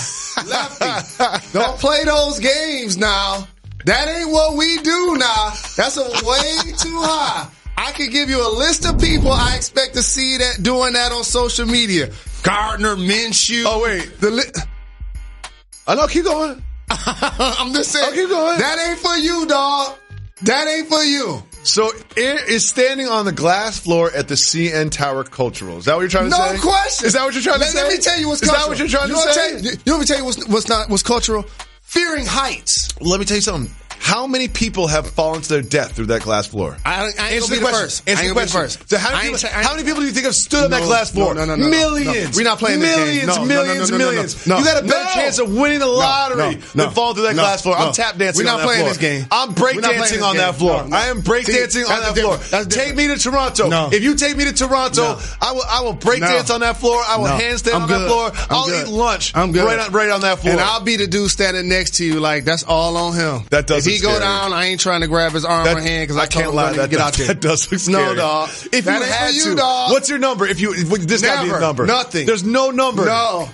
Lefty. Don't play those games now. That ain't what we do now. That's a way too high. I could give you a list of people I expect to see that doing that on social media. Gardner Minshew. Oh, wait. I know. Keep going. I'm just saying. Oh, keep going. That ain't for you, dog. That ain't for you. So it is standing on the glass floor at the CN Tower Cultural. Is that what you're trying to say? No question. Is that what you're trying to say? Let me tell you what's cultural. Is that what you're trying to say? You want me to tell you what's cultural? Fearing heights. Let me tell you something. How many people have fallen to their death through that glass floor? I ain't gonna be the first. Answer the question. So how many people do you think have stood on that glass floor? No. Millions. We're not playing this game. Millions. You got a better chance of winning the lottery than falling through that glass floor. I'm tap dancing on that floor. We're not playing this game. I'm break dancing on that floor. I am break dancing on that floor. Take me to Toronto. If you take me to Toronto, I will break dance on that floor. I will handstand on that floor. I'll eat lunch right on that floor. And I'll be the dude standing next to you like that's all on him. That doesn't. If he go down, I ain't trying to grab his arm or hand because I can't lie. Get out there. That does look scary. No, dog. If that you ain't had for you, to, dog. What's your number? If you this got to be a number. Nothing. There's no number. No.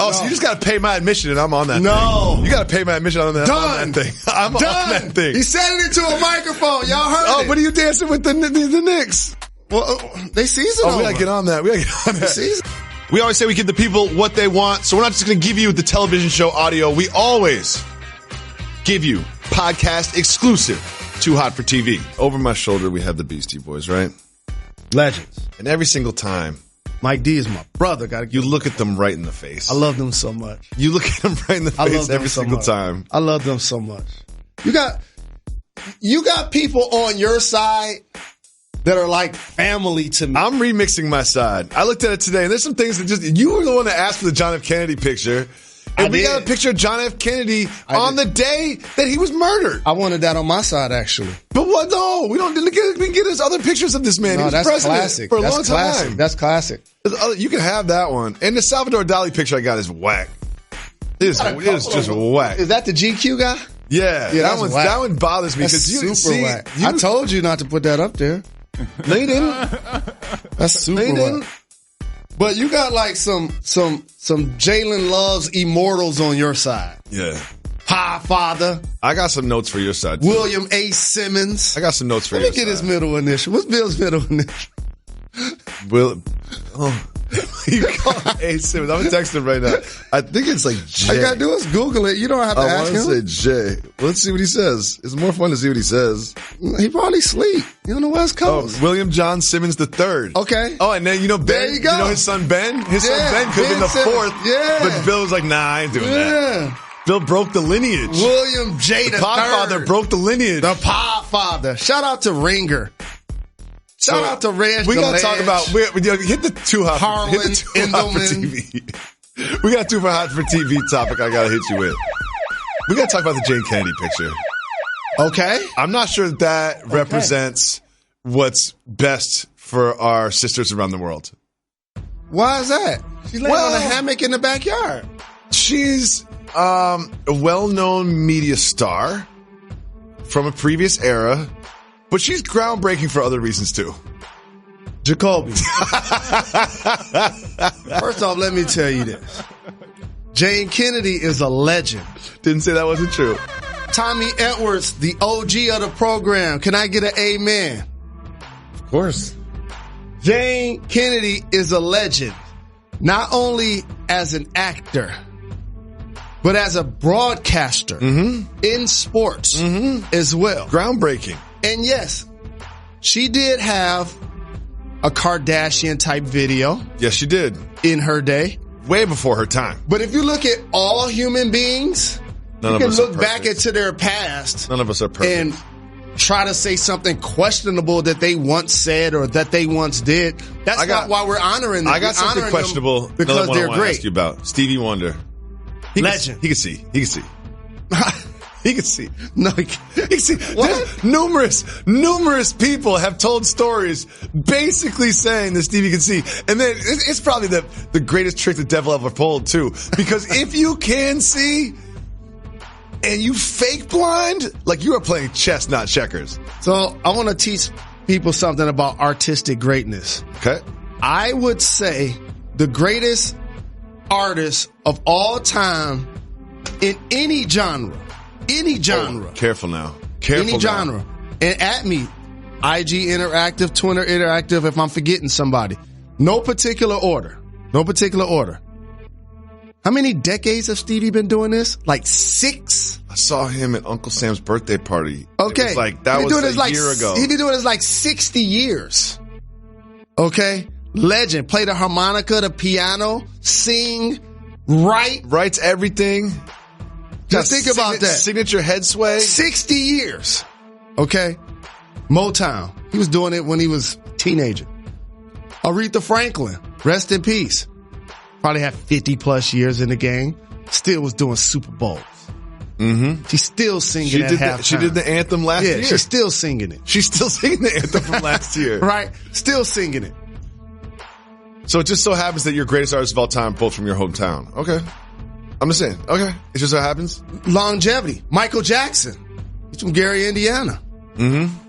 Oh, so you just got to pay my admission and I'm on that thing. You got to pay my admission on that, thing. I'm on that thing. He said it into a microphone. Y'all heard it. Oh, but are you dancing with the Knicks? Well, they season over. We got to get on that. We always say we give the people what they want, so we're not just going to give you the television show audio. We always give you podcast exclusive Too Hot for TV. Over my shoulder, we have the Beastie Boys, right? Legends. And every single time, Mike D is my brother. You look at them right in the face. I love them so much. You look at them right in the face every single time. I love them so much. You got people on your side that are like family to me. I'm remixing my side. I looked at it today, and there's some things that you were the one that asked for the John F. Kennedy picture. And we got a picture of John F. Kennedy on the day that he was murdered. I wanted that on my side, actually. But what? No, we can get us other pictures of this man. No, he was that's president classic. for a long time. That's classic. You can have that one. And the Salvador Dali picture I got is whack. It is just whack. Is that the GQ guy? Yeah, that one bothers me because super whack. I told you not to put that up there. No, you didn't. That's super whack. But you got like some Jalen Love's immortals on your side. Yeah. Pie Father. I got some notes for your side, too. William A. Simmons. I got some notes for your side. Let me get his middle initial. What's Bill's middle initial? You call him A. Simmons. I'm going to text him right now. I think it's like J. All you got to do is Google it. You don't have to ask him. I want to say J. Well, let's see what he says. It's more fun to see what he says. He probably sleep. He on the West Coast. William John Simmons III. Okay. Oh, and then Ben. There you go. You know his son Ben? His son Ben could have been the fourth. Yeah. But Bill was like, nah, I ain't doing that. Bill broke the lineage. William J. The Podfather broke the lineage. The Podfather. Shout out to Ringer. Shout out to Reg. We got to talk about hit the Too Hot. Harlan hit the Too Hot for TV. We got a Too Hot for TV topic. I got to hit you with. We got to talk about the Jane Kennedy picture. Okay. I'm not sure that represents what's best for our sisters around the world. Why is that? She's laying on a hammock in the backyard. She's a well-known media star from a previous era. But she's groundbreaking for other reasons, too. Jacoby. First off, let me tell you this. Jane Kennedy is a legend. Didn't say that wasn't true. Tommy Edwards, the OG of the program. Can I get an amen? Of course. Jane Kennedy is a legend. Not only as an actor, but as a broadcaster in sports as well. Groundbreaking. And yes, she did have a Kardashian type video. Yes, she did. In her day. Way before her time. But if you look at all human beings, you can look back into their past. None of us are perfect. And try to say something questionable that they once said or that they once did. That's not why we're honoring them. I got something questionable because they're great. Ask you about Stevie Wonder. Legend. He can see. He can see. He can see. No, he can see. What? Numerous people have told stories basically saying that Stevie can see. And then it's probably the greatest trick the devil ever pulled, too. Because if you can see and you fake blind, like you are playing chess, not checkers. So I want to teach people something about artistic greatness. Okay. I would say the greatest artist of all time in any genre. Oh, careful now. Careful any genre. And at me, IG Interactive, Twitter Interactive, if I'm forgetting somebody. No particular order. How many decades have Stevie been doing this? Like 6? I saw him at Uncle Sam's birthday party. Okay. It was that was a year ago. He's been doing this like 60 years. Okay. Legend. Play the harmonica, the piano, sing, writes everything. Just think about that. Signature head sway. 60 years. Okay. Motown. He was doing it when he was a teenager. Aretha Franklin. Rest in peace. Probably had 50 plus years in the game. Still was doing Super Bowls. Mm-hmm. She's still singing at halftime. She did the anthem last year. Yeah, she's still singing it. She's still singing the anthem from last year. Right? Still singing it. So it just so happens that your greatest artist of all time, both from your hometown. Okay. I'm just saying. Okay. It's just how it happens. Longevity. Michael Jackson. He's from Gary, Indiana. Mm-hmm.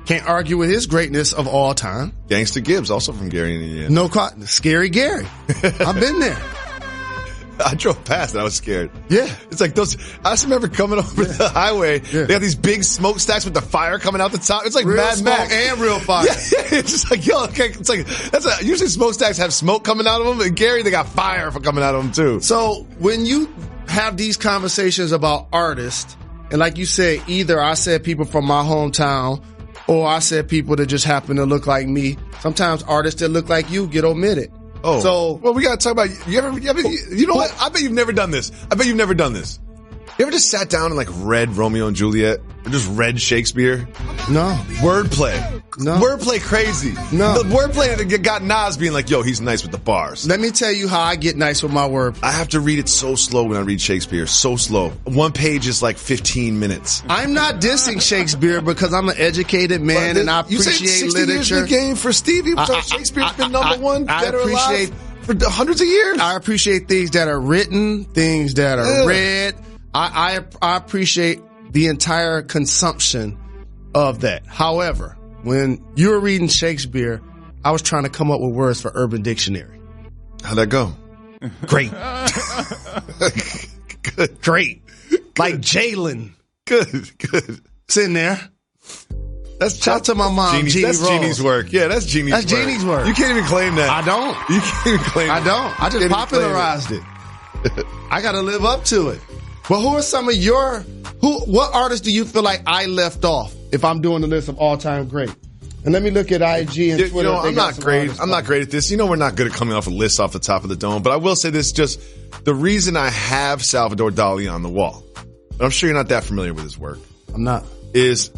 Can't argue with his greatness of all time. Gangsta Gibbs, also from Gary, Indiana. No cotton. Scary Gary. I've been there. I drove past and I was scared. Yeah. It's like those, I just remember coming over the highway. Yeah. They have these big smokestacks with the fire coming out the top. It's like real Mad smoke Max. And real fire. Yeah, it's just like, it's like, usually smokestacks have smoke coming out of them. And Gary, they got fire coming out of them too. So when you have these conversations about artists, and like you said, either I said people from my hometown, or I said people that just happen to look like me. Sometimes artists that look like you get omitted. Oh, so well, we got to talk about you know what? I bet you've never done this. You ever just sat down and like read Romeo and Juliet or just read Shakespeare? No. Wordplay. No. Wordplay crazy. No. The wordplay that got Nas being like, yo, he's nice with the bars. Let me tell you how I get nice with my wordplay. I have to read it so slow when I read Shakespeare. So slow. One page is like 15 minutes. I'm not dissing Shakespeare because I'm an educated man and I appreciate you said 60 literature. Years in the game for Stevie. Shakespeare's been number one, dead or alive for hundreds of years. I appreciate things that are written, things that are read. I appreciate the entire consumption of that. However, when you were reading Shakespeare, I was trying to come up with words for Urban Dictionary. How'd that go? Great. Good. Great. Like Jalen. Good. It's in there. Shout out to my mom, Jeannie That's Rose. Jeannie's work. Yeah, that's Jeannie's work. That's Jeannie's work. You can't even claim that. I don't. You can't even claim I don't. I just popularized it. I got to live up to it. But who are some of what artists do you feel like I left off if I'm doing the list of all-time great? And let me look at IG and Twitter. I'm not great. I'm not great at this. We're not good at coming off a list off the top of the dome. But I will say this, just the reason I have Salvador Dali on the wall, and I'm sure you're not that familiar with his work. I'm not. Is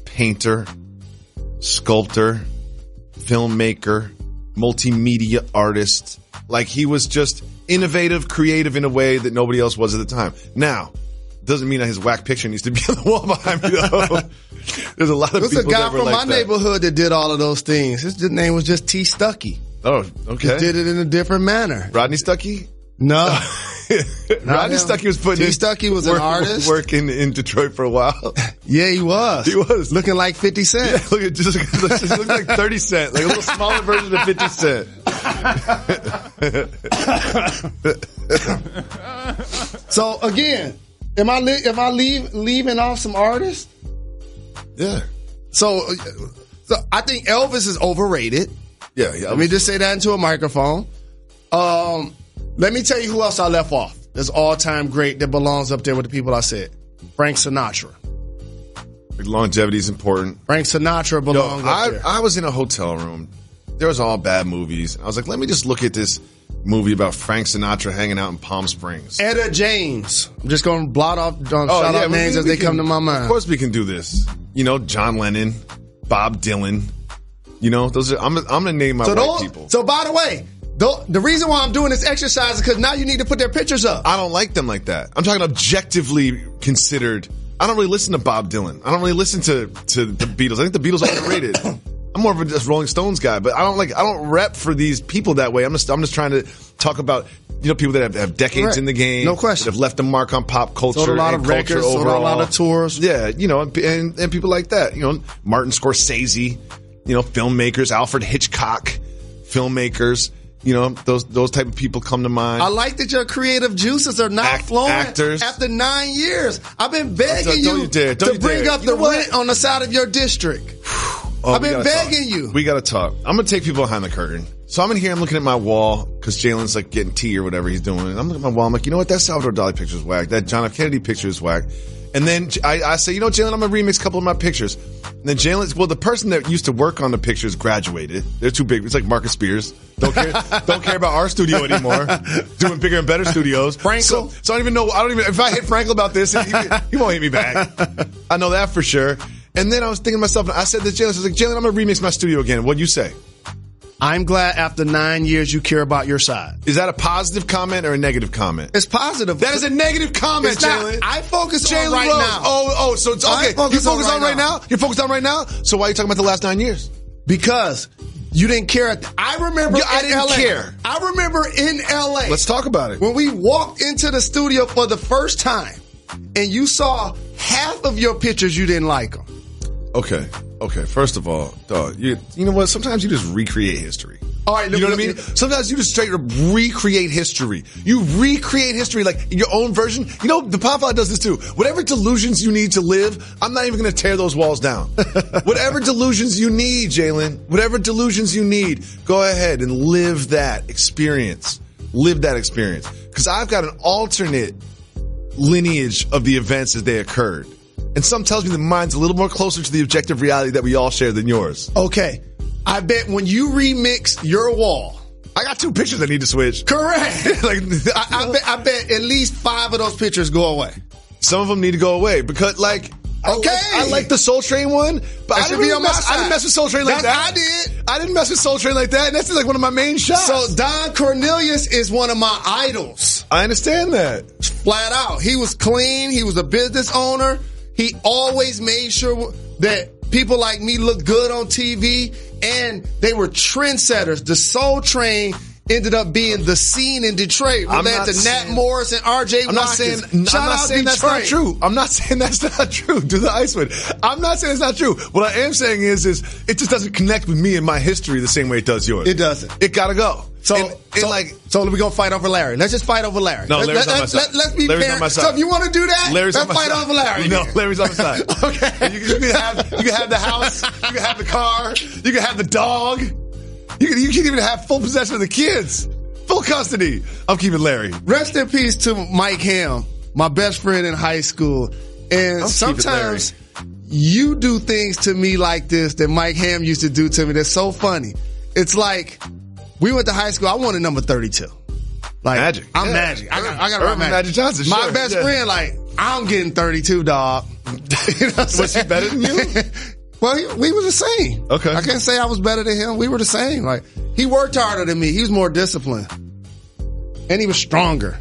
painter, sculptor, filmmaker, multimedia artist. Like he was just innovative, creative in a way that nobody else was at the time. Now, doesn't mean that his whack picture needs to be on the wall behind me though. There's a lot of people There's a guy from my that. neighborhood that did all of those things. His name was just T. Stuckey. Oh, okay. Just did it in a different manner. Rodney Stuckey? No. Rodney Stuckey was putting T. Stuckey was an artist. Working in Detroit for a while. Yeah, he was. He was. Looking like 50 Cent. Yeah, just looked like 30 Cent. Like a little smaller version of 50 Cent. So again, am I leaving off some artists? Yeah. So I think Elvis is overrated. Yeah. Let me just say that into a microphone. Let me tell you who else I left off. That's all-time great that belongs up there with the people I said. Frank Sinatra. Longevity is important. Frank Sinatra belongs up there. I was in a hotel room there was all bad movies. I was like, let me just look at this movie about Frank Sinatra hanging out in Palm Springs. Etta James. I'm just going to blot off, shout out names as they come to my mind. Of course we can do this. John Lennon, Bob Dylan. Those are, I'm going to name my white people. So by the way, the reason why I'm doing this exercise is because now you need to put their pictures up. I don't like them like that. I'm talking objectively considered. I don't really listen to Bob Dylan. I don't really listen to the Beatles. I think the Beatles are underrated. I'm more of a just Rolling Stones guy, but I don't rep for these people that way. I'm just trying to talk about people that have decades in the game, no question, that have left a mark on pop culture, sold a lot of records, sold a lot of tours, and people like that. Martin Scorsese, filmmakers, Alfred Hitchcock, filmmakers. Those type of people come to mind. I like that your creative juices are not flowing actors. After 9 years. I've been begging you to bring up the rent on the side of your district. I've been begging you. We got to talk. I'm going to take people behind the curtain. So I'm in here, I'm looking at my wall because Jalen's like getting tea or whatever he's doing. And I'm looking at my wall. I'm like, you know what? That Salvador Dali picture is whack. That John F. Kennedy picture is whack. And then I say, Jalen, I'm going to remix a couple of my pictures. And then the person that used to work on the pictures graduated. They're too big. It's like Marcus Spears. Don't care about our studio anymore. Doing bigger and better studios. Frankel. So I don't even know. If I hit Frankel about this, he won't hit me back. I know that for sure. And then I was thinking to myself, I said to Jalen, I was like, Jalen, I'm going to remix my studio again. What'd you say? I'm glad after 9 years you care about your side. Is that a positive comment or a negative comment? It's positive. That is a negative comment, Jalen. I focus on right now. Oh, so it's okay. You focus on right now? You're focused on right now? So why are you talking about the last 9 years? Because you didn't care. I remember I didn't care. I remember in L.A. Let's talk about it. When we walked into the studio for the first time and you saw half of your pictures, you didn't like them. Okay. First of all, dog, you know what? Sometimes you just recreate history. All right, you know what I mean? Sometimes you just straight up recreate history. You recreate history like your own version. The Popeye does this too. Whatever delusions you need to live, I'm not even going to tear those walls down. Whatever delusions you need, Jalen, whatever delusions you need, go ahead and live that experience. Live that experience. Because I've got an alternate lineage of the events as they occurred. And something tells me that mine's a little more closer to the objective reality that we all share than yours. Okay. I bet when you remix your wall, I got 2 pictures I need to switch. Correct. I bet at least 5 of those pictures go away. Some of them need to go away because, I like the Soul Train one, but I didn't mess with Soul Train like that. I didn't mess with Soul Train like that, and that's like one of my main shots. So Don Cornelius is one of my idols. I understand that. Flat out. He was clean. He was a business owner. He always made sure that people like me looked good on TV, and they were trendsetters. The Soul Train ended up being the scene in Detroit. We led to Nat Morris and R.J. Watkins. I'm not saying that's not true. I'm not saying that's not true. Do the Iceman. I'm not saying it's not true. What I am saying is it just doesn't connect with me and my history the same way it does yours. It doesn't. It gotta go. So we're going to fight over Larry. Let's just fight over Larry. No, Larry's on my side. Let's be Larry's fair. on my side. So if you want to do that, let's fight over Larry. No, Larry's on my side. Okay. You can have the house. You can have the car. You can have the dog. You can even have full possession of the kids. Full custody. I'm keeping Larry. Rest in peace to Mike Ham, my best friend in high school. And sometimes you do things to me like this that Mike Ham used to do to me that's so funny. It's like we went to high school. I wanted number 32. Magic. I'm Magic. I got to Magic Johnson. My best friend, I'm getting 32, dog. Was he better than you? Well, we were the same. Okay. I can't say I was better than him. We were the same. He worked harder than me. He was more disciplined. And he was stronger.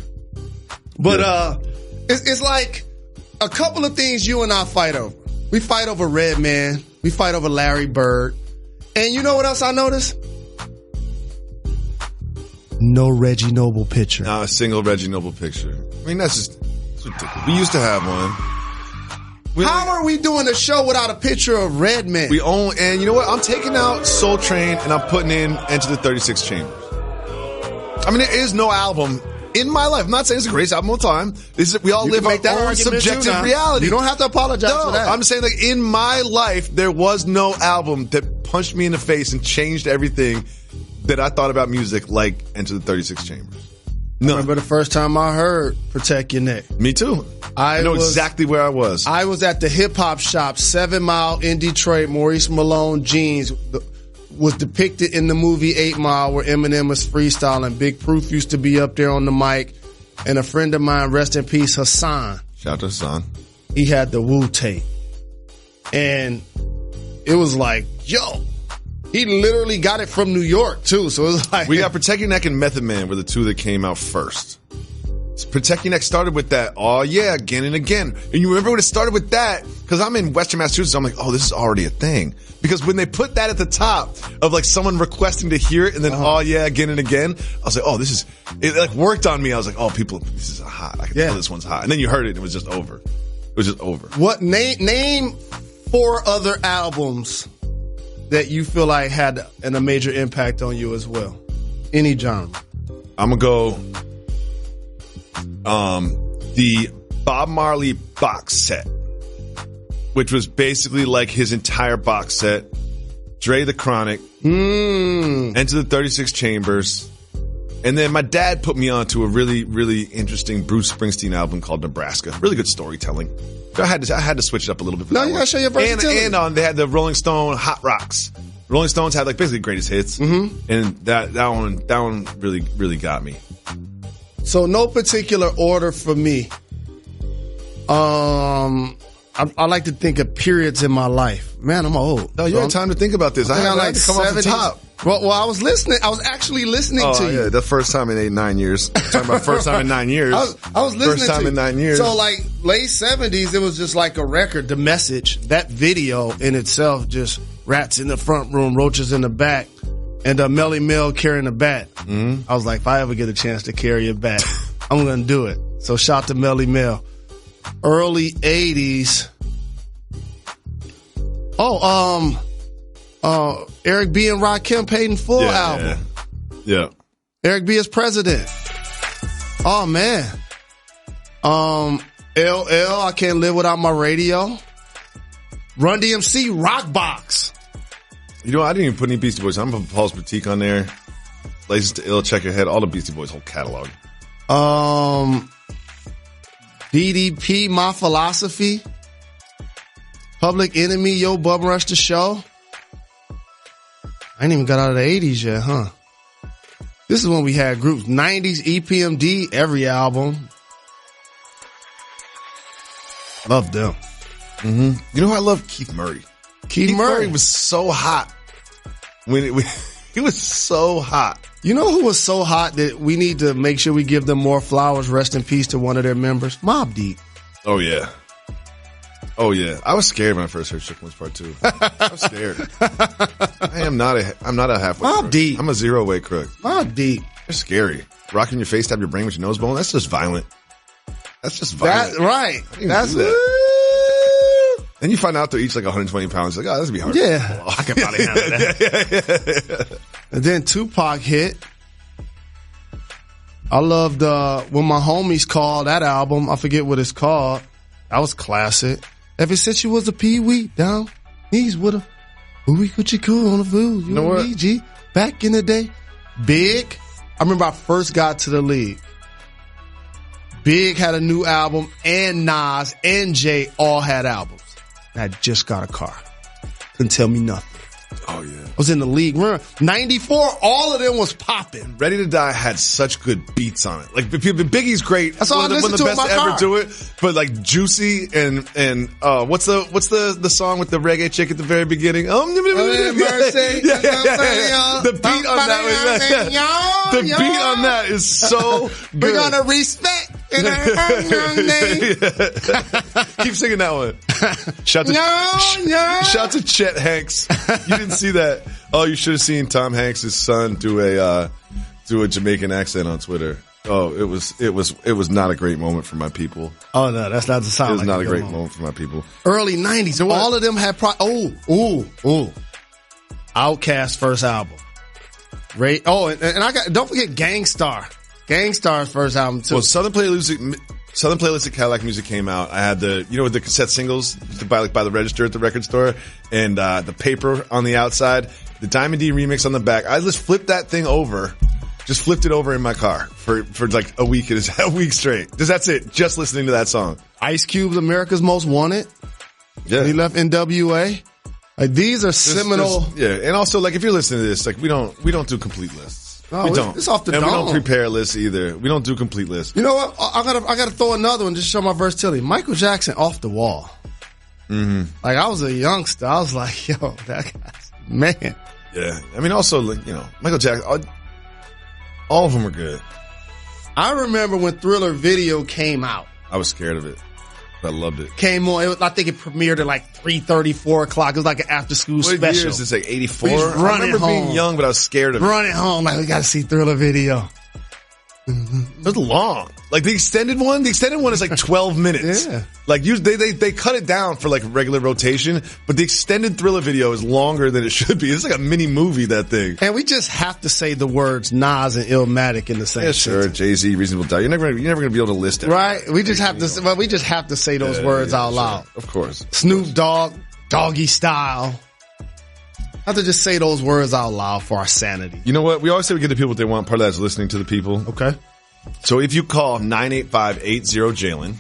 But it's like a couple of things you and I fight over. We fight over Redman. We fight over Larry Bird. And you know what else I noticed? No Reggie Noble picture. Not a single Reggie Noble picture. I mean, that's ridiculous. We used to have one. How are we doing a show without a picture of Redman? And you know what? I'm taking out Soul Train and I'm putting in Enter the 36 Chambers. I mean, there is no album in my life. I'm not saying it's the greatest album of all time. We all live our own subjective reality. You don't have to apologize for that. I'm saying in my life, there was no album that punched me in the face and changed everything that I thought about music like Enter the 36 Chambers. No. I remember the first time I heard Protect Your Neck. Me too. I know exactly where I was. I was at the hip-hop shop, 7 Mile in Detroit, Maurice Malone jeans. was depicted in the movie 8 Mile where Eminem was freestyling. Big Proof used to be up there on the mic. And a friend of mine, rest in peace, Hassan. Shout out to Hassan. He had the Wu tape. And it was like, yo, he literally got it from New York too. So it was like, we got Protect Your Neck and Method Man were the two that came out first. Protect Your Neck started with that, oh yeah, again and again. And you remember when it started with that? Because I'm in Western Massachusetts, I'm like, oh, this is already a thing. Because when they put that at the top of like someone requesting to hear it and then, oh yeah, again and again, I was like, oh, it like worked on me. I was like, oh, people, this is hot. I can tell this one's hot. And then you heard it and it was just over. It was just over. What, name 4 other albums that you feel like had a major impact on you as well? Any genre. I'm going to go the Bob Marley box set, which was basically like his entire box set. Dre the Chronic, Enter the 36 Chambers, and then my dad put me on to a really, really interesting Bruce Springsteen album called Nebraska. Really good storytelling. I had to switch it up a little bit. No, you gotta show your versatility. And they had the Rolling Stone Hot Rocks. Rolling Stones had like basically greatest hits, and that one really, really got me. So no particular order for me. I like to think of periods in my life. Man, I'm old. No, you had time to think about this. I had like to come 70s. Off the top. Well, I was listening. I was actually listening to you. Yeah, the first time in 9 years. I'm talking about first time in 9 years. I was listening first time to in 9 years. So like late 70s, it was just like a record. The Message, that video in itself, just rats in the front room, roaches in the back, and Melly Mel carrying a bat. I was like, if I ever get a chance to carry a bat, I'm going to do it. So shout to Melly Mel. Early 80s. Eric B. and Rakim paid in full album. Yeah. Eric B. is president. Oh man. LL, I Can't Live Without My Radio. Run DMC, Rock Box. You know, I didn't even put any Beastie Boys. I'm going to put Paul's Boutique on there. Laces to Ill, Check Your Head, all the Beastie Boys whole catalog. BDP, My Philosophy. Public Enemy, Yo Bum Rush the Show. I ain't even got out of the 80s yet, huh? This is when we had groups. 90s, EPMD, every album. Love them. You know who I love? Keith Murray. Keith Murray was so hot. He was so hot. You know who was so hot that we need to make sure we give them more flowers, rest in peace to one of their members? Mobb Deep. Oh, yeah. I was scared when I first heard Shook Ones Part 2. I was scared. I'm not a halfway Mobb crook. Deep. I'm a zero-way crook. Mobb Deep. They're scary. Rocking your face, stab your brain with your nose bone. That's just violent. That's right. That's that. And you find out they're each like 120 pounds. Like, oh, this would be hard. Yeah. I could probably handle that. Yeah. And then Tupac hit. I loved when my homies called that album. I forget what it's called. That was classic. Ever since you was a pee-wee, down knees with a ooey coochie cool on the food. You know what? G. Back in the day. Big. I remember I first got to the league. Big had a new album, and Nas and Jay all had albums. And I just got a car. Couldn't tell me nothing. Oh, yeah. I was in the league. Remember, 94, all of them was popping. Ready to Die had such good beats on it. Like, Biggie's great. That's all I listened to in my car. One of the best to ever do it. But like Juicy and what's the song with the reggae chick at the very beginning? Mercy. Yeah. The beat on that was, the beat on that is so good. We're gonna respect in her name. Keep singing that one. Shout to Chet Hanks. You didn't see that. Oh, you should have seen Tom Hanks' son do a Jamaican accent on Twitter. Oh, it was not a great moment for my people. Oh no, that's not the sound. It was not a great moment for my people. Early 90s, all of them had Outkast's first album. And I got, don't forget Gangstar. Gangstar's first album too. Well, Southern Playlist of Cadillac Music came out. I had the cassette singles to buy by the register at the record store, and the paper on the outside, the Diamond D remix on the back. I just flipped that thing over, just flipped it over in my car for like a week straight. That's it. Just listening to that song. Ice Cube's America's Most Wanted. Yeah, he left NWA. Like, these are seminal. And also, like, if you're listening to this, like, we don't do complete lists. No, we don't. It's off the dome. We don't prepare lists either. We don't do complete lists. You know what? I gotta throw another one just to show my versatility. Michael Jackson off the wall. Mm-hmm. Like, I was a youngster. I was like, yo, that guy's man. Yeah. I mean, also, like, Michael Jackson, all of them are good. I remember when Thriller video came out. I was scared of it. I loved it. Came on. I think it premiered at like 3:30, 4 o'clock. It was like an after-school special. What year is this, like 84? I remember being young, but I was scared of it. Running home, like, we got to see Thriller video. It was long. Like, the extended one is like 12 minutes. Yeah. Like, they cut it down for like regular rotation, but the extended Thriller video is longer than it should be. It's like a mini movie, that thing. And we just have to say the words Nas and Illmatic in the same sentence. Sure, Jay-Z, Reasonable Doubt. You're never going to be able to list it. Right? We just have to say those words out loud. Of course. Snoop Dogg, Doggy Style. I have to just say those words out loud for our sanity. You know what? We always say we get the people what they want. Part of that is listening to the people. Okay. So if you call 985-80-JALEN,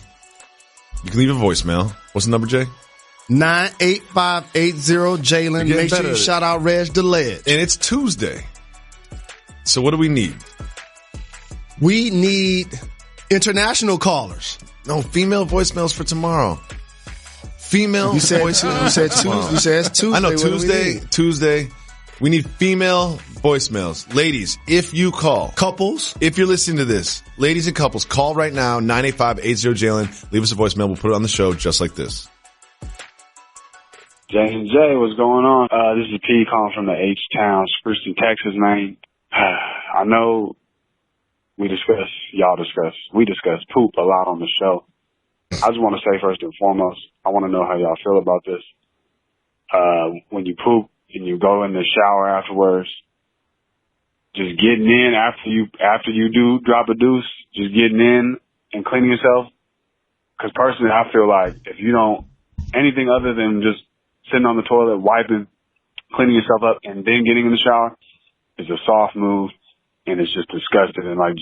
you can leave a voicemail. What's the number, Jay? 985-80-JALEN. Make sure you shout out Reg DeLedge. And it's Tuesday. So what do we need? We need international callers. No, female voicemails for tomorrow. Female. You said Tuesday. You said it's Tuesday. I know, Tuesday. We need female voicemails. Ladies, if you call. Couples. If you're listening to this, ladies and couples, call right now, 985-80-JALEN. Leave us a voicemail. We'll put it on the show just like this. J and J, what's going on? This is P calling from the H-Town, Spruceton, Texas, man. I know we discuss poop a lot on the show. I just want to say first and foremost, I want to know how y'all feel about this. When you poop and you go in the shower afterwards, just getting in after you do drop a deuce, just getting in and cleaning yourself. Because personally, I feel like if you don't anything other than just sitting on the toilet, wiping, cleaning yourself up, and then getting in the shower, is a soft move, and it's just disgusting. And like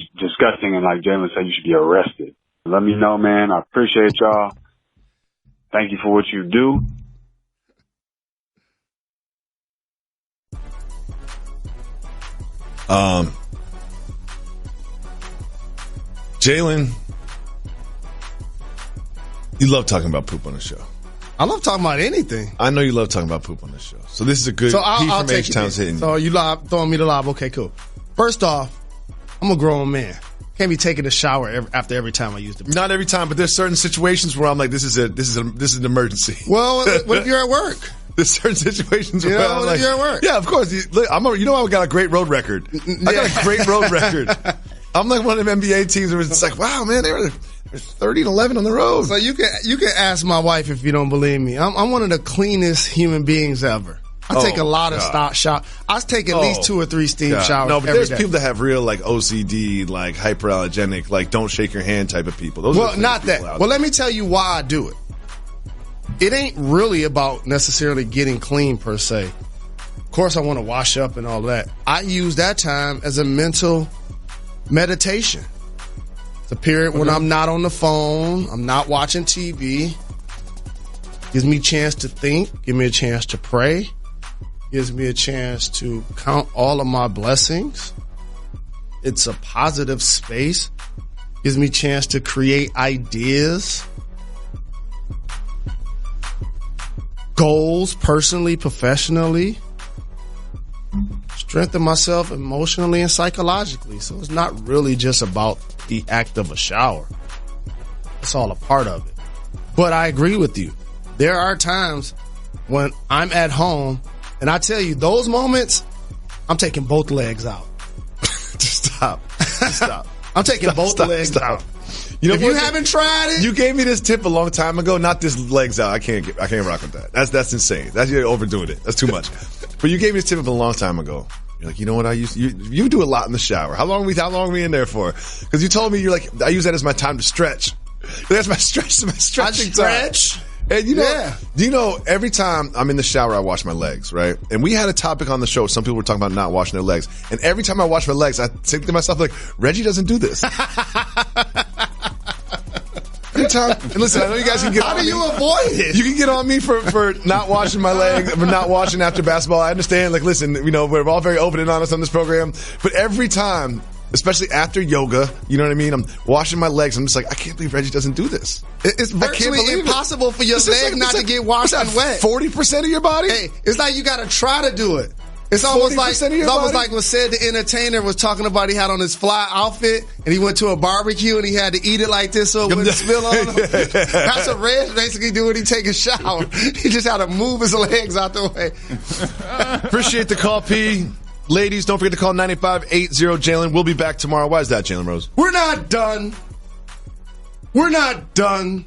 Jalen said, you should be arrested. Let me know, man. I appreciate y'all. Thank you for what you do. Jalen, you love talking about poop on the show. I love talking about anything. I know you love talking about poop on the show. So this is a good P from H-Town's hitting. So you throwing me the lob. Okay, cool. First off, I'm a grown man. Can't be taking a shower after every time I use the. Not every time, but there's certain situations where I'm like, this is an emergency. Well, what if you're at work? There's certain situations where I'm like, if you're at work? Yeah, of course. I got a great road record. I got a great road record. I'm like one of them NBA teams where it's like, wow, man, they were 30-11 on the road. So you can ask my wife if you don't believe me. I'm one of the cleanest human beings ever. I take a lot of showers. I take at least 2 or 3 steam showers. No, but every there's day. people that have real like OCD, like hyperallergenic, like don't shake your hand type of people. Those well, not that. Well, let me tell you why I do it. It ain't really about necessarily getting clean per se. Of course, I want to wash up and all that. I use that time as a mental meditation. It's a period when I'm not on the phone, I'm not watching TV. Gives me a chance to think, give me a chance to pray, gives me a chance to count all of my blessings. It's a positive space. Gives me a chance to create ideas, goals, personally, professionally, strengthen myself emotionally and psychologically. So it's not really just about the act of a shower. It's all a part of it. But I agree with you. There are times when I'm at home and I tell you those moments, I'm taking both legs out. Just stop. I'm taking both legs out. You know, if you haven't tried it, you gave me this tip a long time ago. Not this legs out. I can't rock with that. That's insane. You're overdoing it. That's too much. But you gave me this tip a long time ago. You're like, you know what? You do a lot in the shower. How long are we in there for? Because you told me you're like, I use that as my time to stretch. That's my stretching time. And you know, every time I'm in the shower, I wash my legs, right? And we had a topic on the show. Some people were talking about not washing their legs. And every time I wash my legs, I think to myself, like, Reggie doesn't do this. Every time. And listen, I know you guys can get How do you avoid it? You can get on me for not washing my leg, for not washing after basketball. I understand. Like, listen, we're all very open and honest on this program. But every time, especially after yoga, you know what I mean? I'm washing my legs. I'm just like, I can't believe Reggie doesn't do this. It's virtually impossible for your leg not to get washed and wet. 40% of your body? Hey, it's like you got to try to do it. It's almost like when Said the Entertainer was talking about he had on his fly outfit and he went to a barbecue and he had to eat it like this so it wouldn't spill on him. That's what Reg basically do when he take a shower. He just had to move his legs out the way. Appreciate the call, P. Ladies, don't forget to call 9580-JALEN. We'll be back tomorrow. Why is that, Jalen Rose? We're not done. We're not done.